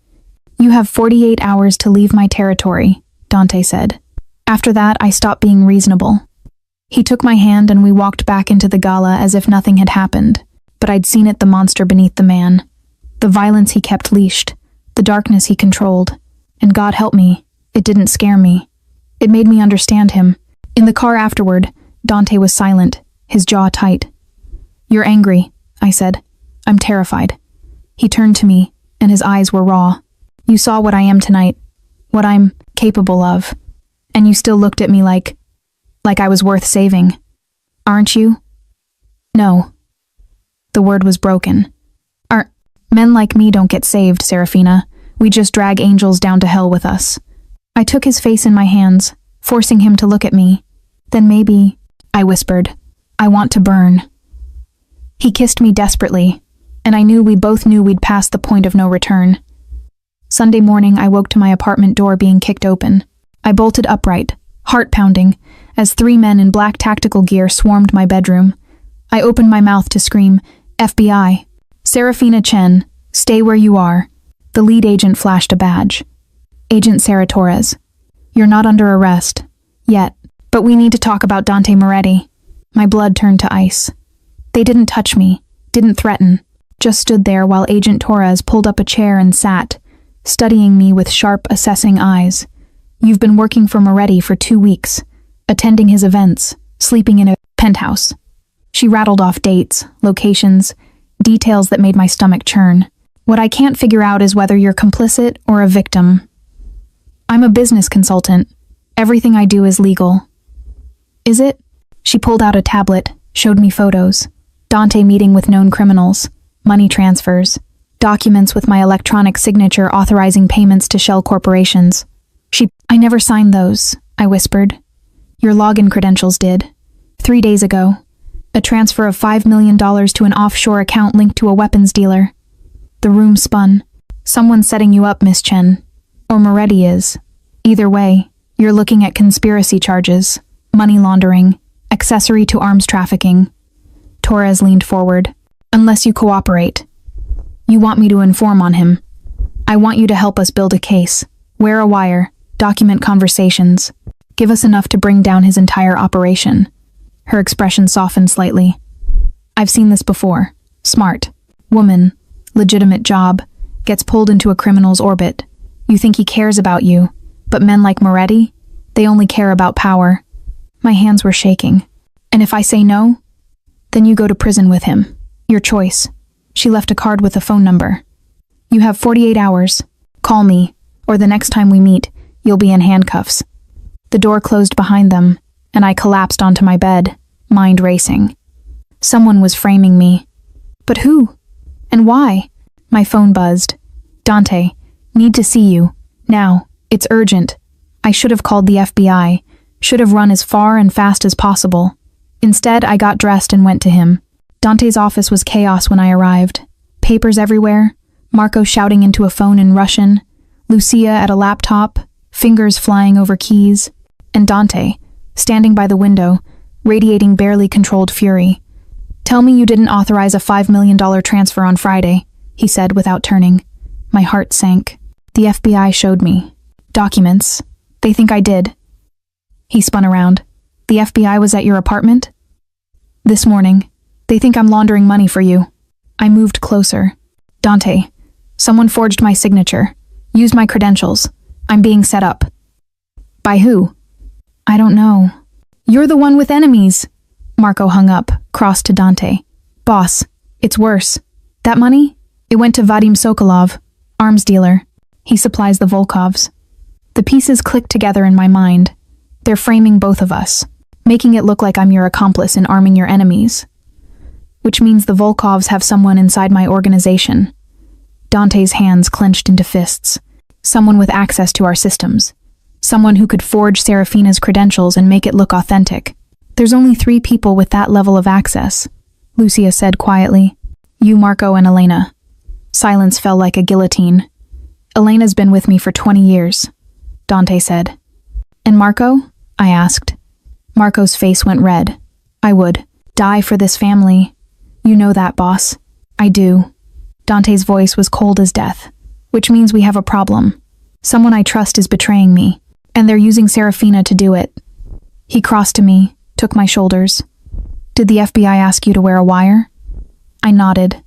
You have 48 hours to leave my territory, Dante said. After that, I stopped being reasonable. He took my hand and we walked back into the gala as if nothing had happened, but I'd seen it, the monster beneath the man. The violence he kept leashed, the darkness he controlled. And God help me, it didn't scare me. It made me understand him. In the car afterward, Dante was silent, his jaw tight. You're angry, I said. I'm terrified. He turned to me, and his eyes were raw. You saw what I am tonight, what I'm capable of, and you still looked at me like I was worth saving. Aren't you? No. The word was broken. Men like me don't get saved, Serafina. We just drag angels down to hell with us. I took his face in my hands, forcing him to look at me. Then maybe, I whispered, I want to burn. He kissed me desperately, and I knew we both knew we'd passed the point of no return. Sunday morning, I woke to my apartment door being kicked open. I bolted upright, heart pounding, as 3 men in black tactical gear swarmed my bedroom. I opened my mouth to scream, FBI. Serafina Chen, stay where you are. The lead agent flashed a badge. Agent Sarah Torres. You're not under arrest. Yet. But we need to talk about Dante Moretti. My blood turned to ice. They didn't touch me, didn't threaten, just stood there while Agent Torres pulled up a chair and sat, studying me with sharp, assessing eyes. You've been working for Moretti for 2 weeks, attending his events, sleeping in a penthouse. She rattled off dates, locations, details that made my stomach churn. What I can't figure out is whether you're complicit or a victim. I'm a business consultant. Everything I do is legal. Is it? She pulled out a tablet, showed me photos. Dante meeting with known criminals, money transfers, documents with my electronic signature authorizing payments to shell corporations. I never signed those, I whispered. Your login credentials did. 3 days ago. A transfer of $5 million to an offshore account linked to a weapons dealer. The room spun. Someone's setting you up, Miss Chen. Or Moretti is. Either way, you're looking at conspiracy charges, money laundering, accessory to arms trafficking. Torres leaned forward. Unless you cooperate. You want me to inform on him. I want you to help us build a case. Wear a wire. Document conversations. Give us enough to bring down his entire operation. Her expression softened slightly. I've seen this before. Smart. Woman. Legitimate job. Gets pulled into a criminal's orbit. You think he cares about you, but men like Moretti, they only care about power. My hands were shaking. And if I say no, then you go to prison with him. Your choice. She left a card with a phone number. You have 48 hours. Call me, or the next time we meet, you'll be in handcuffs. The door closed behind them, and I collapsed onto my bed, mind racing. Someone was framing me. But who? And why? My phone buzzed. Dante, need to see you. Now. It's urgent. I should have called the FBI. Should have run as far and fast as possible. Instead, I got dressed and went to him. Dante's office was chaos when I arrived. Papers everywhere, Marco shouting into a phone in Russian, Lucia at a laptop, fingers flying over keys, and Dante, standing by the window, radiating barely controlled fury. Tell me you didn't authorize a $5 million transfer on Friday, he said without turning. My heart sank. The FBI showed me. Documents. They think I did. He spun around. The FBI was at your apartment? This morning. They think I'm laundering money for you. I moved closer. Dante, someone forged my signature. Used my credentials. I'm being set up. By who? I don't know. You're the one with enemies. Marco hung up, crossed to Dante. Boss, it's worse. That money? It went to Vadim Sokolov, arms dealer. He supplies the Volkovs. The pieces clicked together in my mind. They're framing both of us, making it look like I'm your accomplice in arming your enemies. Which means the Volkovs have someone inside my organization. Dante's hands clenched into fists. Someone with access to our systems. Someone who could forge Serafina's credentials and make it look authentic. There's only 3 people with that level of access, Lucia said quietly. You, Marco, and Elena. Silence fell like a guillotine. Elena's been with me for 20 years, Dante said. And Marco? I asked. Marco's face went red. I would die for this family. You know that, boss. I do. Dante's voice was cold as death, which means we have a problem. Someone I trust is betraying me, and they're using Serafina to do it. He crossed to me, took my shoulders. Did the FBI ask you to wear a wire? I nodded.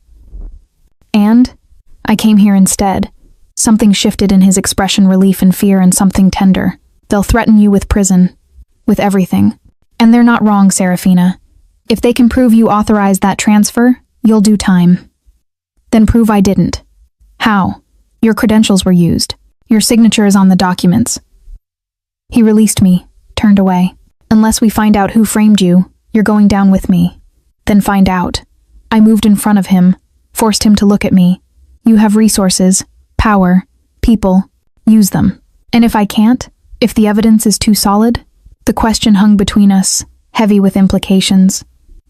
And? I came here instead. Something shifted in his expression, relief and fear, and something tender. They'll threaten you with prison. With everything. And they're not wrong, Serafina. If they can prove you authorized that transfer, you'll do time. Then prove I didn't. How? Your credentials were used. Your signature is on the documents. He released me, turned away. Unless we find out who framed you, you're going down with me. Then find out. I moved in front of him, forced him to look at me. You have resources, power, people. Use them. And if I can't, if the evidence is too solid, the question hung between us, heavy with implications.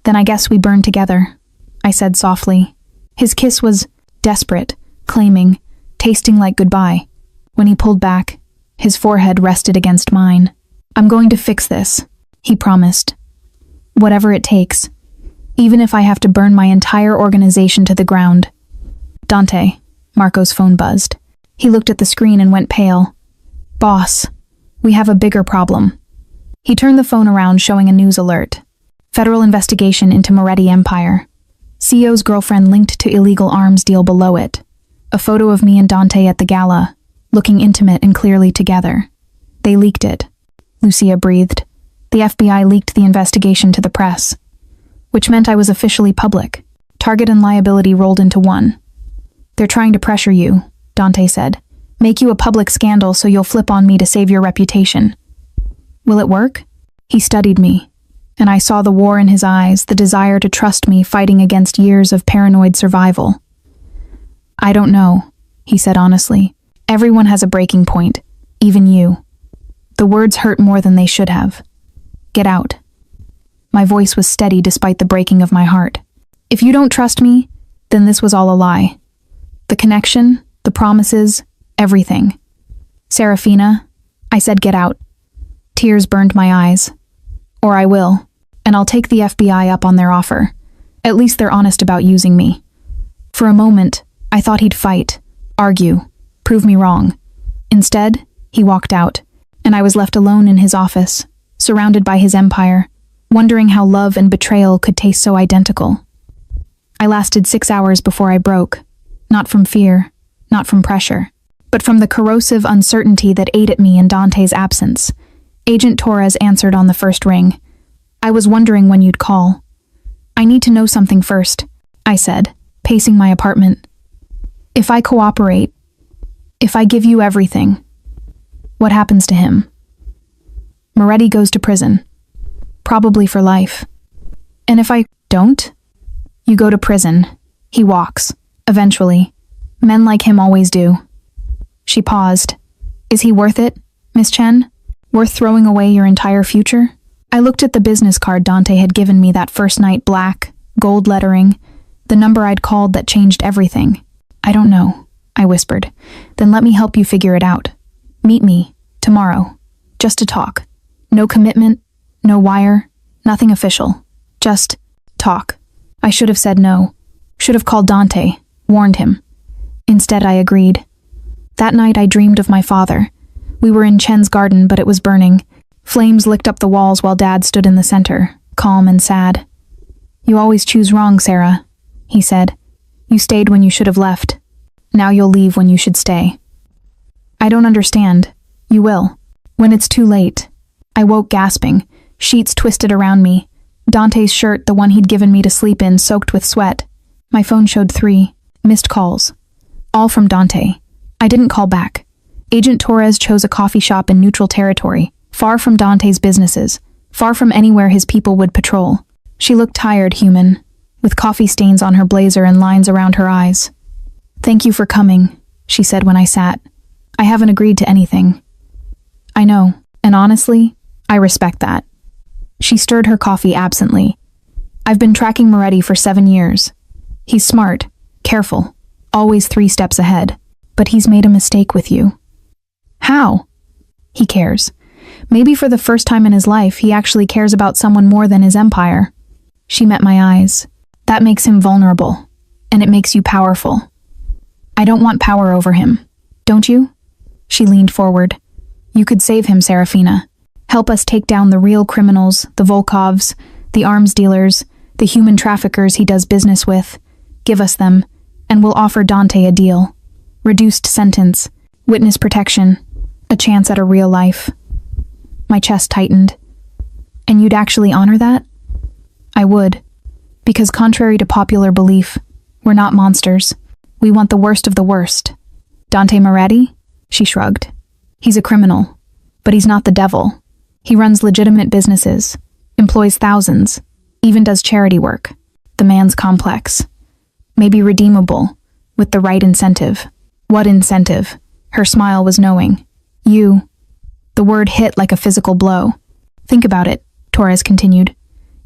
Then I guess we burn together, I said softly. His kiss was desperate, claiming, tasting like goodbye. When he pulled back, his forehead rested against mine. I'm going to fix this, he promised. Whatever it takes, even if I have to burn my entire organization to the ground. Dante, Marco's phone buzzed. He looked at the screen and went pale. Boss, we have a bigger problem. He turned the phone around, showing a news alert. Federal investigation into Moretti Empire. CEO's girlfriend linked to illegal arms deal below it. A photo of me and Dante at the gala, looking intimate and clearly together. They leaked it. Lucia breathed. The FBI leaked the investigation to the press, which meant I was officially public. Target and liability rolled into one. They're trying to pressure you, Dante said. Make you a public scandal so you'll flip on me to save your reputation. Will it work? He studied me, and I saw the war in his eyes, the desire to trust me fighting against years of paranoid survival. I don't know, he said honestly. Everyone has a breaking point, even you. The words hurt more than they should have. Get out. My voice was steady despite the breaking of my heart. If you don't trust me, then this was all a lie. The connection, The promises, everything. Serafina, I said get out. Tears burned my eyes. Or I will, and I'll take the FBI up on their offer. At least they're honest about using me. For a moment, I thought he'd fight, argue, prove me wrong. Instead, he walked out, and I was left alone in his office, surrounded by his empire, wondering how love and betrayal could taste so identical. I lasted 6 hours before I broke, not from fear, not from pressure, but from the corrosive uncertainty that ate at me in Dante's absence. Agent Torres answered on the first ring. I was wondering when you'd call. I need to know something first, I said, pacing my apartment. If I cooperate, if I give you everything, what happens to him? Moretti goes to prison. Probably for life. And if I don't? You go to prison. He walks. Eventually. Men like him always do. She paused. Is he worth it, Miss Chen? Worth throwing away your entire future? I looked at the business card Dante had given me that first night, black, gold lettering, the number I'd called that changed everything. I don't know, I whispered. Then let me help you figure it out. Meet me, tomorrow, just to talk. No commitment, no wire, nothing official. Just talk. I should have said no. Should have called Dante, warned him. Instead, I agreed. That night I dreamed of my father. We were in Chen's garden, but it was burning. Flames licked up the walls while Dad stood in the center, calm and sad. You always choose wrong, Sarah, he said. You stayed when you should have left. Now you'll leave when you should stay. I don't understand. You will. When it's too late. I woke gasping, sheets twisted around me. Dante's shirt, the one he'd given me to sleep in, soaked with sweat. My phone showed 3 missed calls. All from Dante. I didn't call back. Agent Torres chose a coffee shop in neutral territory, far from Dante's businesses, far from anywhere his people would patrol. She looked tired, human, with coffee stains on her blazer and lines around her eyes. Thank you for coming, she said when I sat. I haven't agreed to anything. I know, and honestly, I respect that. She stirred her coffee absently. I've been tracking Moretti for 7 years. He's smart, careful, always 3 steps ahead. But he's made a mistake with you. How? He cares. Maybe for the first time in his life, he actually cares about someone more than his empire. She met my eyes. That makes him vulnerable. And it makes you powerful. I don't want power over him. Don't you? She leaned forward. You could save him, Serafina. Help us take down the real criminals, the Volkovs, the arms dealers, the human traffickers he does business with. Give us them, and we'll offer Dante a deal. Reduced sentence, witness protection, a chance at a real life. My chest tightened. And you'd actually honor that? I would. Because contrary to popular belief, we're not monsters. We want the worst of the worst. Dante Moretti? She shrugged. He's a criminal. But he's not the devil. He runs legitimate businesses, employs thousands, even does charity work. The man's complex. Maybe redeemable, with the right incentive. What incentive? Her smile was knowing. You. The word hit like a physical blow. Think about it, Torres continued.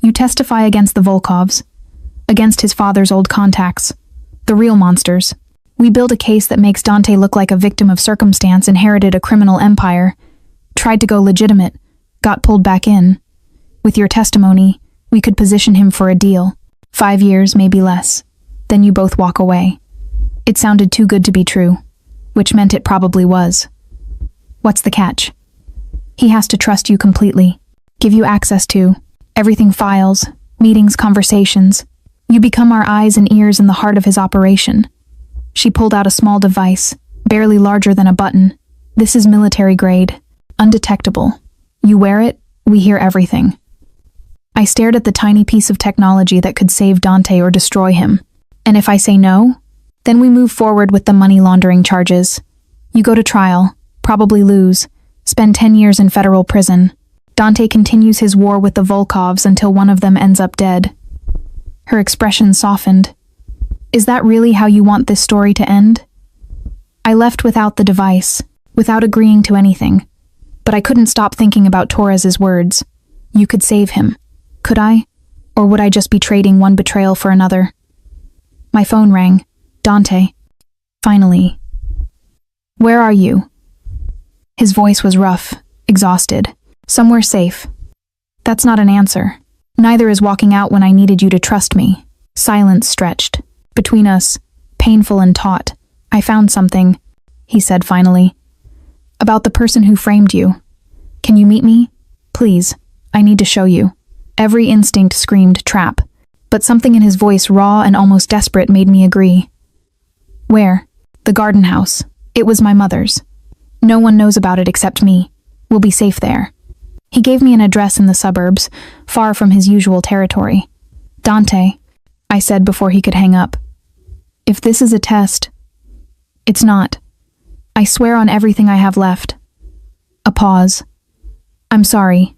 You testify against the Volkovs, against his father's old contacts, the real monsters. We build a case that makes Dante look like a victim of circumstance, inherited a criminal empire, tried to go legitimate, got pulled back in. With your testimony, we could position him for a deal. 5 years, maybe less. Then you both walk away. It sounded too good to be true, which meant it probably was. What's the catch? He has to trust you completely, give you access to everything, files, meetings, conversations. You become our eyes and ears in the heart of his operation. She pulled out a small device, barely larger than a button. This is military grade, undetectable. You wear it, we hear everything. I stared at the tiny piece of technology that could save Dante or destroy him. And if I say no, then we move forward with the money laundering charges. You go to trial, probably lose, spend 10 years in federal prison. Dante continues his war with the Volkovs until one of them ends up dead. Her expression softened. Is that really how you want this story to end? I left without the device, without agreeing to anything. But I couldn't stop thinking about Torres's words. You could save him. Could I? Or would I just be trading one betrayal for another? My phone rang. Dante. Finally. Where are you? His voice was rough, exhausted. Somewhere safe. That's not an answer. Neither is walking out when I needed you to trust me. Silence stretched. Between us, painful and taut. I found something, he said finally. About the person who framed you. Can you meet me? Please, I need to show you. Every instinct screamed trap, but something in his voice, raw and almost desperate, made me agree. Where? The garden house. It was my mother's. No one knows about it except me. We'll be safe there. He gave me an address in the suburbs, far from his usual territory. Dante, I said before he could hang up. If this is a test, it's not. I swear on everything I have left. A pause. I'm sorry.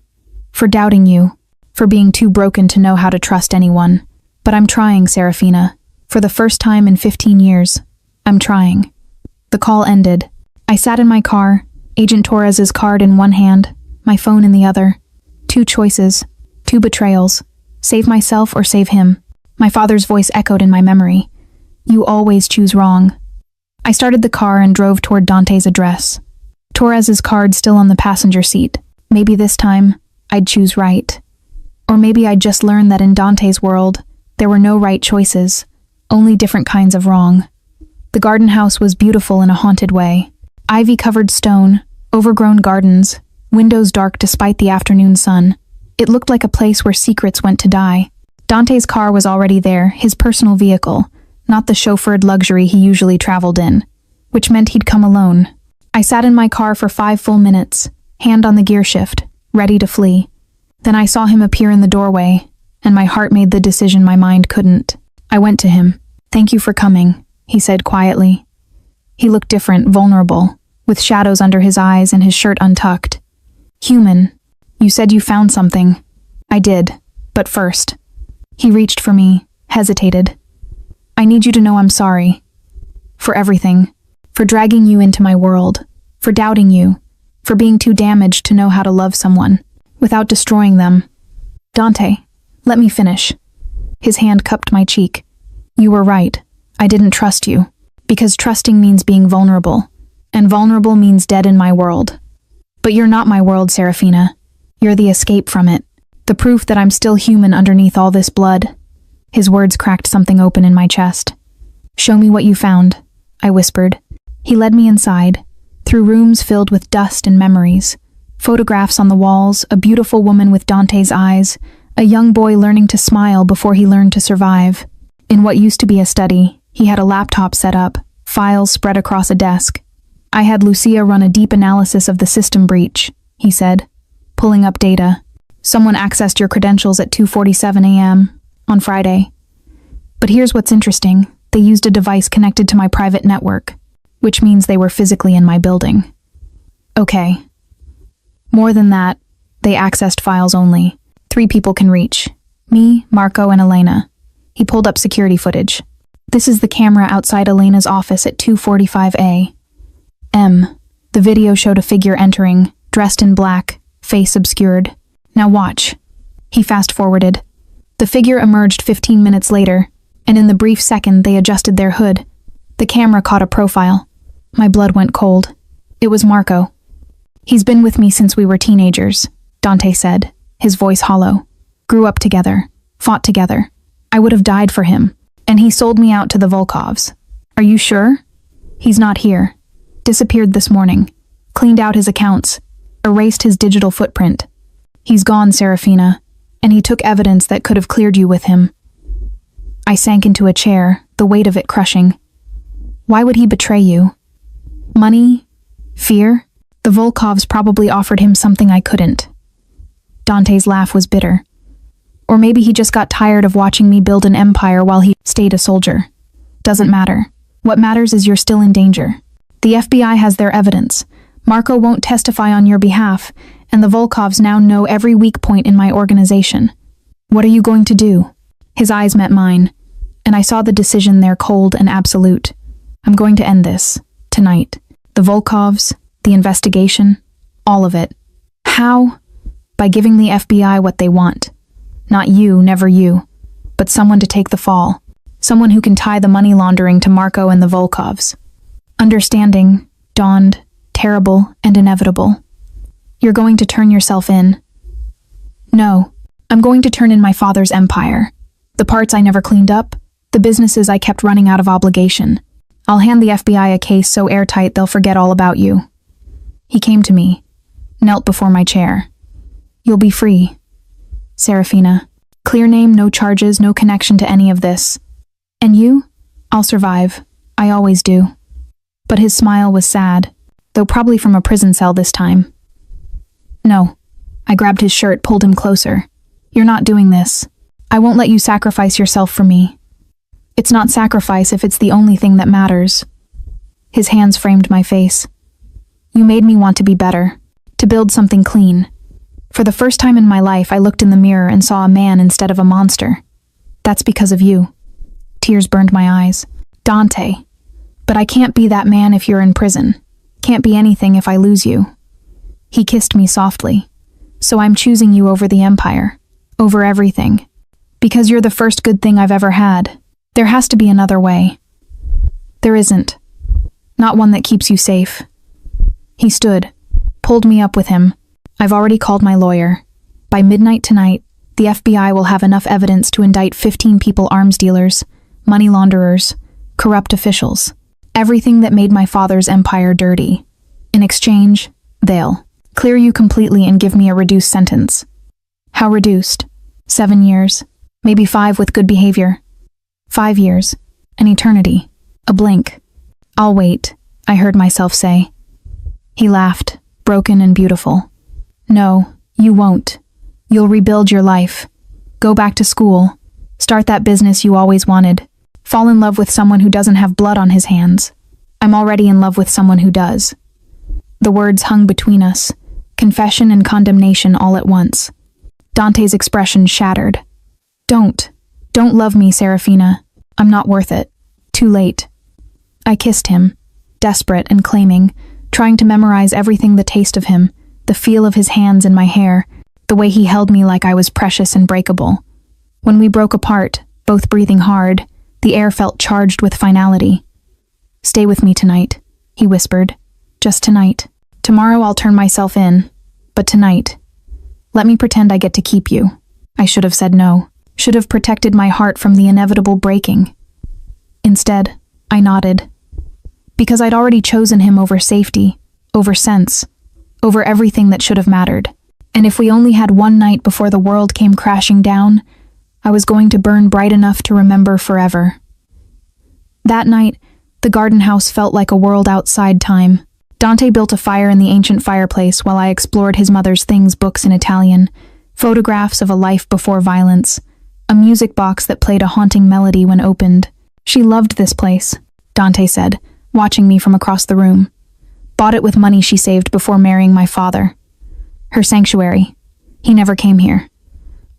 For doubting you. For being too broken to know how to trust anyone. But I'm trying, Serafina. For the first time in 15 years. I'm trying. The call ended. I sat in my car, Agent Torres's card in one hand, my phone in the other. 2 choices. 2 betrayals. Save myself or save him. My father's voice echoed in my memory. You always choose wrong. I started the car and drove toward Dante's address. Torres's card still on the passenger seat. Maybe this time, I'd choose right. Or maybe I'd just learn that in Dante's world, there were no right choices, only different kinds of wrong. The garden house was beautiful in a haunted way. Ivy-covered stone, overgrown gardens, windows dark despite the afternoon sun. It looked like a place where secrets went to die. Dante's car was already there, his personal vehicle, not the chauffeured luxury he usually traveled in, which meant he'd come alone. I sat in my car for 5 full minutes, hand on the gear shift, ready to flee. Then I saw him appear in the doorway, and my heart made the decision my mind couldn't. I went to him. Thank you for coming, he said quietly. He looked different, vulnerable, with shadows under his eyes and his shirt untucked. Human, you said you found something. I did, but first. He reached for me, hesitated. I need you to know I'm sorry. For everything. For dragging you into my world. For doubting you. For being too damaged to know how to love someone, without destroying them. Dante, let me finish. His hand cupped my cheek. You were right. I didn't trust you. Because trusting means being vulnerable. And vulnerable means dead in my world. But you're not my world, Serafina. You're the escape from it. The proof that I'm still human underneath all this blood. His words cracked something open in my chest. Show me what you found, I whispered. He led me inside, through rooms filled with dust and memories. Photographs on the walls, a beautiful woman with Dante's eyes, a young boy learning to smile before he learned to survive. In what used to be a study, he had a laptop set up, files spread across a desk. I had Lucia run a deep analysis of the system breach, he said, pulling up data. Someone accessed your credentials at 2:47 a.m. on Friday. But here's what's interesting. They used a device connected to my private network, which means they were physically in my building. Okay. More than that, they accessed files only. 3 people can reach. Me, Marco, and Elena. He pulled up security footage. This is the camera outside Elena's office at 2:45 a.m. The video showed a figure entering, dressed in black, face obscured. Now watch. He fast-forwarded. The figure emerged 15 minutes later, and in the brief second they adjusted their hood. The camera caught a profile. My blood went cold. It was Marco. He's been with me since we were teenagers, Dante said, his voice hollow. Grew up together, fought together. I would have died for him, and he sold me out to the Volkovs. Are you sure? He's not here. Disappeared this morning. Cleaned out his accounts. Erased his digital footprint. He's gone, Serafina, and he took evidence that could have cleared you with him. I sank into a chair, the weight of it crushing. Why would he betray you? Money? Fear? The Volkovs probably offered him something I couldn't. Dante's laugh was bitter. Or maybe he just got tired of watching me build an empire while he stayed a soldier. Doesn't matter. What matters is you're still in danger. The FBI has their evidence. Marco won't testify on your behalf, and the Volkovs now know every weak point in my organization. What are you going to do? His eyes met mine, and I saw the decision there cold and absolute. I'm going to end this. Tonight. The Volkovs, the investigation, all of it. How? By giving the FBI what they want. Not you, never you, but someone to take the fall. Someone who can tie the money laundering to Marco and the Volkovs. Understanding, dawned, terrible and inevitable. You're going to turn yourself in. No, I'm going to turn in my father's empire. The parts I never cleaned up, the businesses I kept running out of obligation. I'll hand the FBI a case so airtight they'll forget all about you. He came to me, knelt before my chair. You'll be free. Serafina. Clear name, no charges, no connection to any of this. And you? I'll survive. I always do. But his smile was sad, though probably from a prison cell this time. No. I grabbed his shirt, pulled him closer. You're not doing this. I won't let you sacrifice yourself for me. It's not sacrifice if it's the only thing that matters. His hands framed my face. You made me want to be better, to build something clean. For the first time in my life, I looked in the mirror and saw a man instead of a monster. That's because of you. Tears burned my eyes. Dante. But I can't be that man if you're in prison. Can't be anything if I lose you. He kissed me softly. So I'm choosing you over the Empire. Over everything. Because you're the first good thing I've ever had. There has to be another way. There isn't. Not one that keeps you safe. He stood, pulled me up with him. I've already called my lawyer. By midnight tonight, the FBI will have enough evidence to indict 15 people, arms dealers, money launderers, corrupt officials. Everything that made my father's empire dirty. In exchange, they'll clear you completely and give me a reduced sentence. How reduced? 7 years. Maybe 5 with good behavior. 5 years. An eternity. A blink. I'll wait, I heard myself say. He laughed, broken and beautiful. No, you won't. You'll rebuild your life. Go back to school. Start that business you always wanted. Fall in love with someone who doesn't have blood on his hands. I'm already in love with someone who does. The words hung between us, confession and condemnation all at once. Dante's expression shattered. Don't love me, Serafina. I'm not worth it. Too late. I kissed him, desperate and claiming, trying to memorize everything, the taste of him, the feel of his hands in my hair, the way he held me like I was precious and breakable. When we broke apart, both breathing hard, the air felt charged with finality. Stay with me tonight, he whispered. Just tonight. Tomorrow I'll turn myself in, but tonight. Let me pretend I get to keep you. I should have said no. Should have protected my heart from the inevitable breaking. Instead, I nodded. Because I'd already chosen him over safety, over sense, over everything that should have mattered. And if we only had one night before the world came crashing down, I was going to burn bright enough to remember forever. That night, the garden house felt like a world outside time. Dante built a fire in the ancient fireplace while I explored his mother's things, books in Italian, photographs of a life before violence, a music box that played a haunting melody when opened. She loved this place, Dante said, watching me from across the room. Bought it with money she saved before marrying my father. Her sanctuary. He never came here.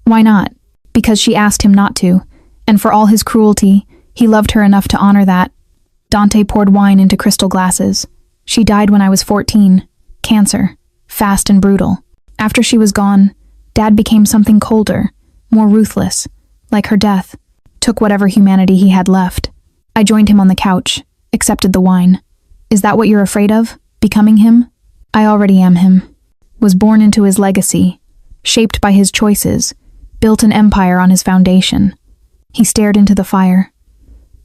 Why not? Because she asked him not to, and for all his cruelty, he loved her enough to honor that. Dante poured wine into crystal glasses. She died when I was 14. Cancer. Fast and brutal. After she was gone, Dad became something colder, more ruthless, like her death. Took whatever humanity he had left. I joined him on the couch, accepted the wine. Is that what you're afraid of? Becoming him? I already am him. Was born into his legacy, shaped by his choices, built an empire on his foundation. He stared into the fire.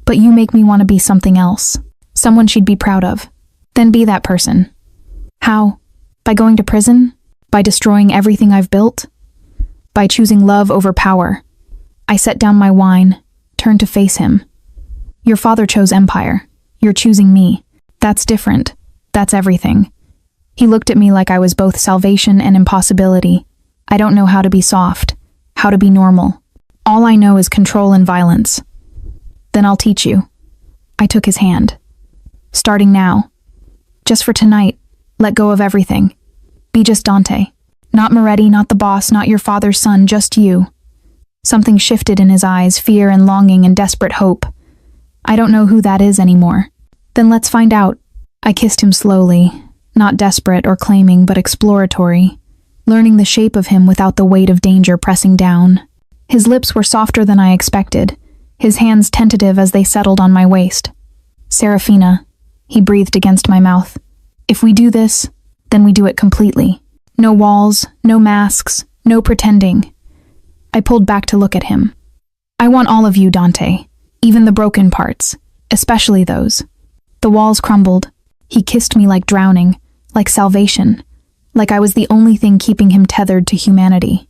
But you make me want to be something else. Someone she'd be proud of. Then be that person. How? By going to prison? By destroying everything I've built? By choosing love over power? I set down my wine, turned to face him. Your father chose empire. You're choosing me. That's different. That's everything. He looked at me like I was both salvation and impossibility. I don't know how to be soft, how to be normal. All I know is control and violence. Then I'll teach you. I took his hand. Starting now. Just for tonight, let go of everything. Be just Dante. Not Moretti, not the boss, not your father's son, just you. Something shifted in his eyes, fear and longing and desperate hope. I don't know who that is anymore. Then let's find out. I kissed him slowly, not desperate or claiming, but exploratory, learning the shape of him without the weight of danger pressing down. His lips were softer than I expected, his hands tentative as they settled on my waist. Serafina, he breathed against my mouth. If we do this, then we do it completely. No walls, no masks, no pretending. I pulled back to look at him. I want all of you, Dante, even the broken parts, especially those. The walls crumbled. He kissed me like drowning, like salvation, like I was the only thing keeping him tethered to humanity.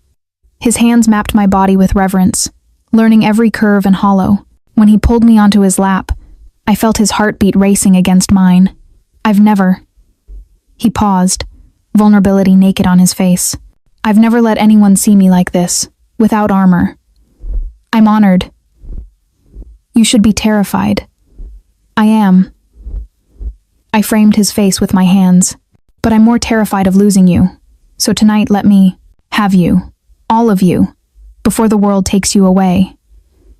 His hands mapped my body with reverence, learning every curve and hollow. When he pulled me onto his lap, I felt his heartbeat racing against mine. He paused, vulnerability naked on his face. I've never let anyone see me like this, without armor. I'm honored. You should be terrified. I am. I framed his face with my hands, but I'm more terrified of losing you. So tonight let me have you, all of you, before the world takes you away.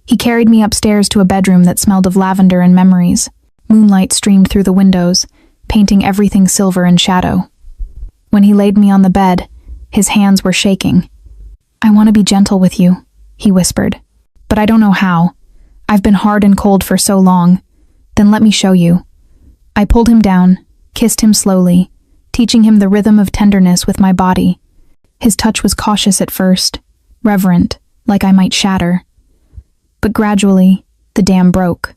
He carried me upstairs to a bedroom that smelled of lavender and memories. Moonlight streamed through the windows, painting everything silver in shadow. When he laid me on the bed, his hands were shaking. I want to be gentle with you, he whispered, but I don't know how. I've been hard and cold for so long. Then let me show you. I pulled him down, kissed him slowly, teaching him the rhythm of tenderness with my body. His touch was cautious at first, reverent, like I might shatter. But gradually, the dam broke.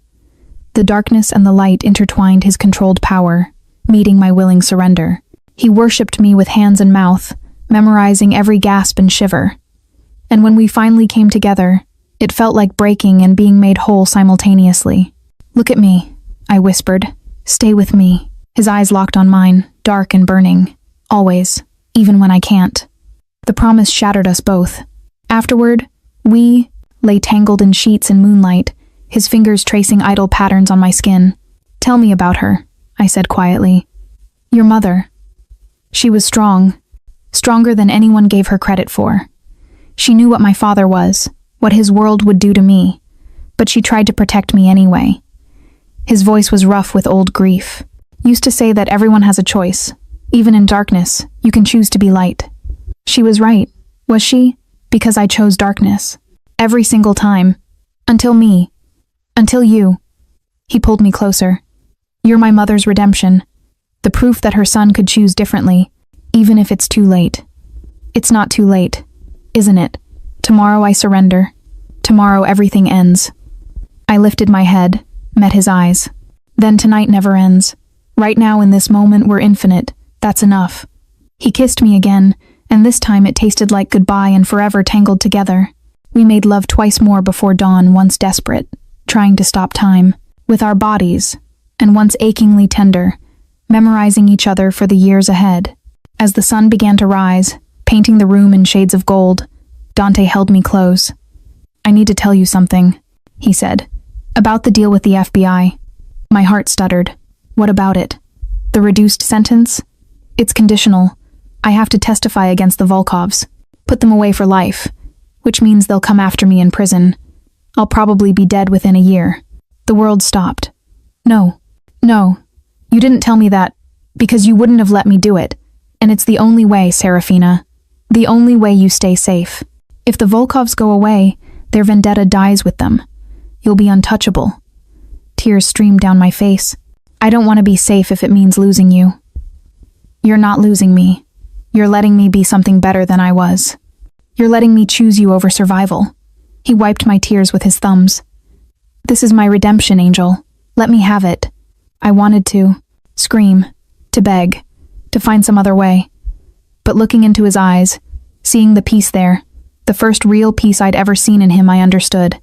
The darkness and the light intertwined his controlled power, meeting my willing surrender. He worshipped me with hands and mouth, memorizing every gasp and shiver. And when we finally came together, it felt like breaking and being made whole simultaneously. Look at me, I whispered. Stay with me. His eyes locked on mine, dark and burning. Always, even when I can't. The promise shattered us both. Afterward, we lay tangled in sheets in moonlight, his fingers tracing idle patterns on my skin. Tell me about her, I said quietly. Your mother. She was strong, stronger than anyone gave her credit for. She knew what my father was, what his world would do to me, but she tried to protect me anyway. His voice was rough with old grief. Used to say that everyone has a choice. Even in darkness, you can choose to be light. She was right, was she? Because I chose darkness. Every single time. Until me. Until you. He pulled me closer. You're my mother's redemption. The proof that her son could choose differently, even if it's too late. It's not too late, isn't it? Tomorrow I surrender. Tomorrow everything ends. I lifted my head, met his eyes. Then tonight never ends. Right now in this moment we're infinite. That's enough. He kissed me again, and this time it tasted like goodbye and forever tangled together. We made love twice more before dawn, once desperate, trying to stop time, with our bodies, and once achingly tender, memorizing each other for the years ahead. As the sun began to rise, painting the room in shades of gold, Dante held me close. I need to tell you something, he said, about the deal with the FBI. My heart stuttered. What about it? The reduced sentence? It's conditional. I have to testify against the Volkovs, put them away for life, which means they'll come after me in prison. I'll probably be dead within a year. The world stopped. No, you didn't tell me that, because you wouldn't have let me do it, and it's the only way, Serafina. The only way you stay safe. If the Volkovs go away, their vendetta dies with them. You'll be untouchable. Tears streamed down my face. I don't want to be safe if it means losing you. You're not losing me. You're letting me be something better than I was. You're letting me choose you over survival. He wiped my tears with his thumbs. This is my redemption, Angel. Let me have it. I wanted to scream, to beg, to find some other way. But looking into his eyes, seeing the peace there, the first real peace I'd ever seen in him, I understood.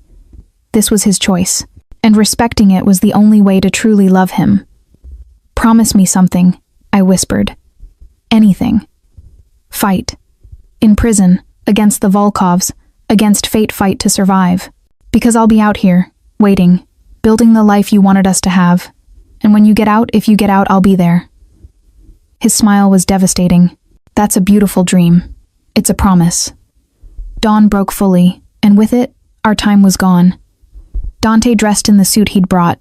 This was his choice, and respecting it was the only way to truly love him. Promise me something, I whispered. Anything. Fight. In prison, against the Volkovs, against fate fight to survive. Because I'll be out here, waiting, building the life you wanted us to have. And when you get out, if you get out, I'll be there. His smile was devastating. That's a beautiful dream. It's a promise. Dawn broke fully, and with it, our time was gone. Dante dressed in the suit he'd brought.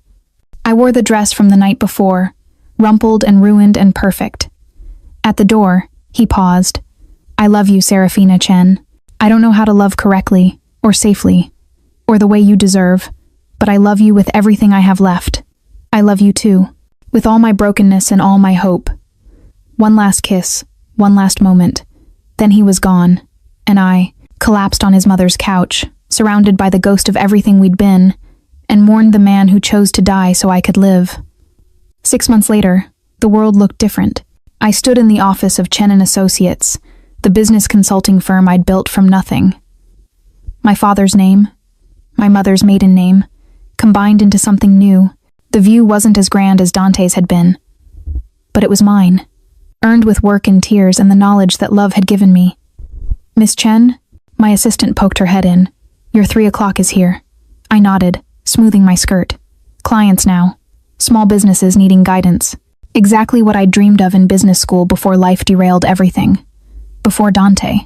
I wore the dress from the night before, rumpled and ruined and perfect. At the door, he paused. I love you, Serafina Chen. I don't know how to love correctly, or safely, or the way you deserve, but I love you with everything I have left. I love you too, with all my brokenness and all my hope. One last kiss, one last moment. Then he was gone, and I collapsed on his mother's couch, surrounded by the ghost of everything we'd been, and mourned the man who chose to die so I could live. 6 months later, the world looked different. I stood in the office of Chen & Associates, the business consulting firm I'd built from nothing. My father's name, my mother's maiden name, combined into something new. The view wasn't as grand as Dante's had been, but it was mine, earned with work and tears and the knowledge that love had given me. "Miss Chen?" My assistant poked her head in. "Your 3 o'clock is here." I nodded, smoothing my skirt. Clients now. Small businesses needing guidance. Exactly what I'd dreamed of in business school before life derailed everything. Before Dante.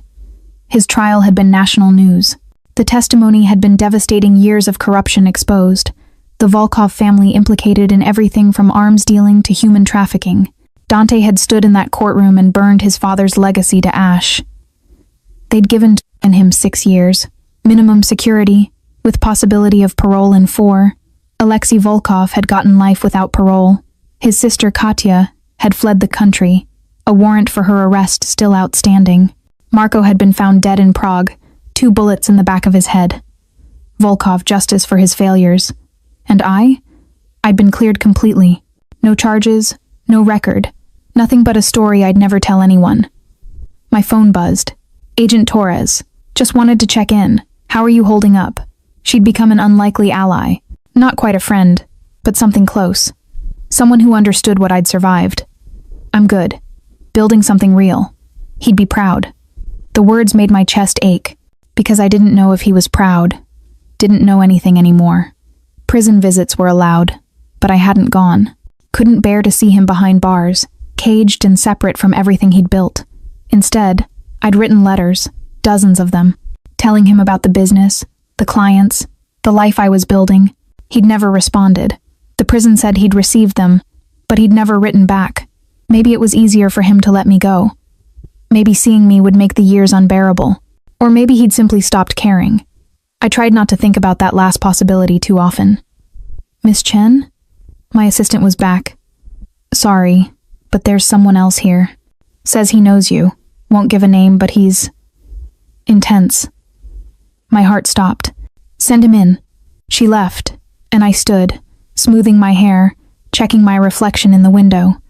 His trial had been national news. The testimony had been devastating, years of corruption exposed. The Volkov family implicated in everything from arms dealing to human trafficking. Dante had stood in that courtroom and burned his father's legacy to ash. They'd given him 6 years, minimum security, with possibility of parole in 4. Alexei Volkov had gotten life without parole. His sister Katya had fled the country, a warrant for her arrest still outstanding. Marco had been found dead in Prague, 2 bullets in the back of his head. Volkov justice for his failures. And I'd been cleared completely. No charges, no record. Nothing but a story I'd never tell anyone. My phone buzzed. Agent Torres. "Just wanted to check in. How are you holding up?" She'd become an unlikely ally. Not quite a friend, but something close. Someone who understood what I'd survived. "I'm good. Building something real." He'd be proud. The words made my chest ache, because I didn't know if he was proud. Didn't know anything anymore. Prison visits were allowed, but I hadn't gone. Couldn't bear to see him behind bars, caged and separate from everything he'd built. Instead, I'd written letters, dozens of them, telling him about the business, the clients, the life I was building. He'd never responded. The prison said he'd received them, but he'd never written back. Maybe it was easier for him to let me go. Maybe seeing me would make the years unbearable. Or maybe he'd simply stopped caring. I tried not to think about that last possibility too often. "Miss Chen?" My assistant was back. "Sorry, but there's someone else here. Says he knows you. Won't give a name, but he's intense." My heart stopped. "Send him in." She left, and I stood, smoothing my hair, checking my reflection in the window.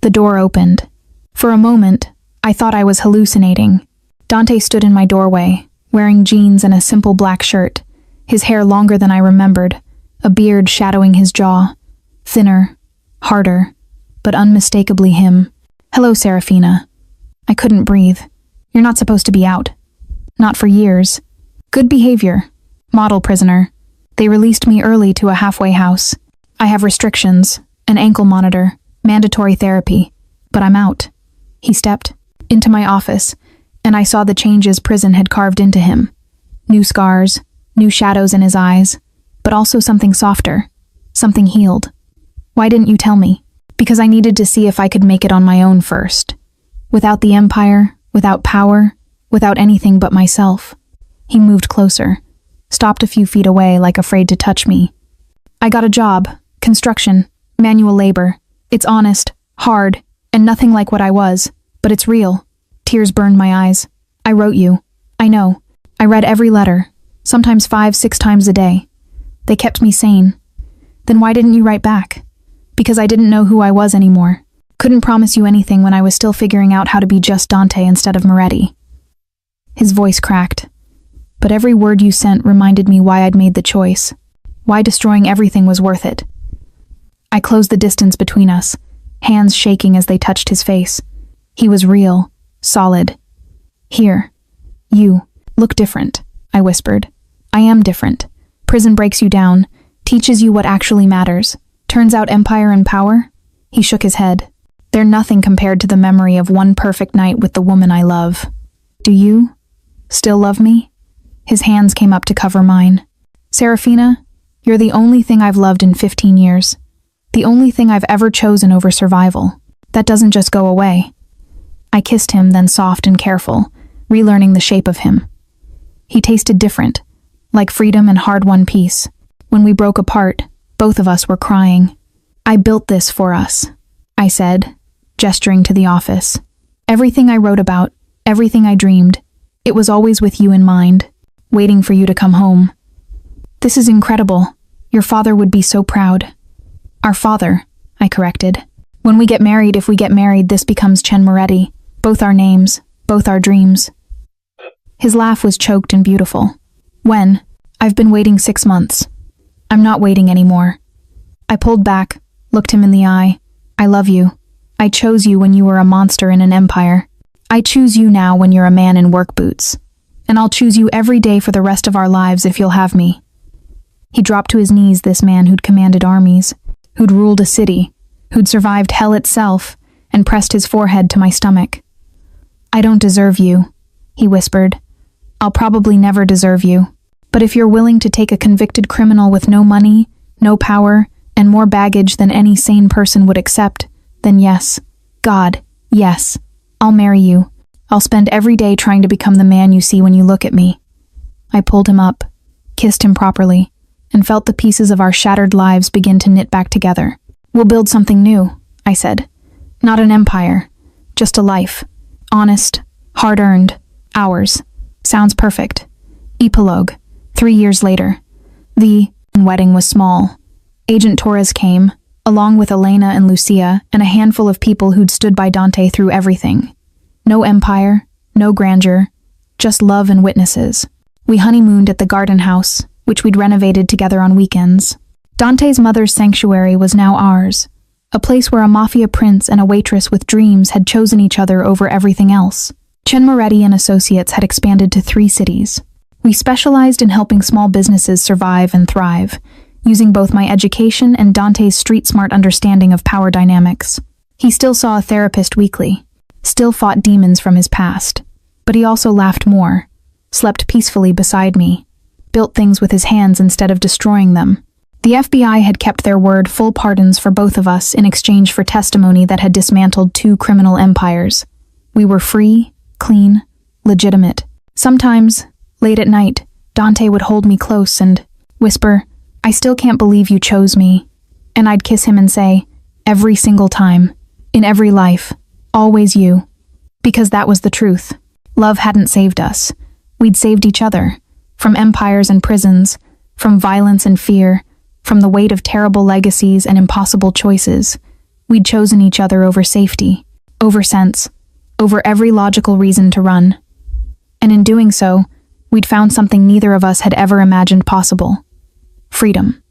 The door opened. For a moment, I thought I was hallucinating. Dante stood in my doorway, wearing jeans and a simple black shirt, his hair longer than I remembered, a beard shadowing his jaw. Thinner, harder, but unmistakably him. "Hello, Serafina." I couldn't breathe. "You're not supposed to be out." "Not for years." "Good behavior." "Model prisoner." They released me early to a halfway house. "I have restrictions, an ankle monitor, mandatory therapy, but I'm out." He stepped into my office, and I saw the changes prison had carved into him. New scars, new shadows in his eyes, but also something softer, something healed. "Why didn't you tell me?" "Because I needed to see if I could make it on my own first. Without the empire, without power, without anything but myself." He moved closer, stopped a few feet away like afraid to touch me. "I got a job, construction, manual labor. It's honest, hard, and nothing like what I was, but it's real." Tears burned my eyes. "I wrote you. I know. I read every letter, sometimes 5-6 times a day. They kept me sane." "Then why didn't you write back?" "Because I didn't know who I was anymore. Couldn't promise you anything when I was still figuring out how to be just Dante instead of Moretti." His voice cracked. "But every word you sent reminded me why I'd made the choice. Why destroying everything was worth it." I closed the distance between us, hands shaking as they touched his face. He was real, solid. "Here. You. Look different," I whispered. "I am different. Prison breaks you down, teaches you what actually matters. Turns out empire and power?" He shook his head. "They're nothing compared to the memory of one perfect night with the woman I love. Do you still love me?" His hands came up to cover mine. "Serafina, you're the only thing I've loved in 15 years. The only thing I've ever chosen over survival. That doesn't just go away." I kissed him, then soft and careful, relearning the shape of him. He tasted different, like freedom and hard-won peace. When we broke apart, both of us were crying. "I built this for us," I said, gesturing to the office. Everything I wrote about, everything I dreamed, it was always with you in mind, waiting for you to come home. This is incredible. Your father would be so proud. Our father, I corrected. When we get married, if we get married, this becomes Chen Moretti. Both our names, both our dreams. His laugh was choked and beautiful. When? I've been waiting 6 months. I'm not waiting anymore. I pulled back, looked him in the eye. I love you. I chose you when you were a monster in an empire. I choose you now when you're a man in work boots. And I'll choose you every day for the rest of our lives if you'll have me. He dropped to his knees, this man who'd commanded armies, who'd ruled a city, who'd survived hell itself, and pressed his forehead to my stomach. I don't deserve you, he whispered. I'll probably never deserve you. But if you're willing to take a convicted criminal with no money, no power, and more baggage than any sane person would accept, then yes, God, yes, I'll marry you. I'll spend every day trying to become the man you see when you look at me. I pulled him up, kissed him properly, and felt the pieces of our shattered lives begin to knit back together. We'll build something new, I said. Not an empire, just a life. Honest, hard-earned, ours. Sounds perfect. Epilogue. 3 years later. The wedding was small. Agent Torres came, along with Elena and Lucia, and a handful of people who'd stood by Dante through everything. No empire, no grandeur, just love and witnesses. We honeymooned at the garden house, which we'd renovated together on weekends. Dante's mother's sanctuary was now ours, a place where a Mafia prince and a waitress with dreams had chosen each other over everything else. Chen Moretti and Associates had expanded to 3 cities. We specialized in helping small businesses survive and thrive, using both my education and Dante's street-smart understanding of power dynamics. He still saw a therapist weekly, still fought demons from his past, but he also laughed more, slept peacefully beside me, built things with his hands instead of destroying them. The FBI had kept their word, full pardons for both of us in exchange for testimony that had dismantled 2 criminal empires. We were free, clean, legitimate. Sometimes, late at night, Dante would hold me close and whisper, I still can't believe you chose me. And I'd kiss him and say, every single time, in every life, always you. Because that was the truth. Love hadn't saved us. We'd saved each other. From empires and prisons, from violence and fear, from the weight of terrible legacies and impossible choices. We'd chosen each other over safety, over sense, over every logical reason to run. And in doing so, we'd found something neither of us had ever imagined possible. Freedom.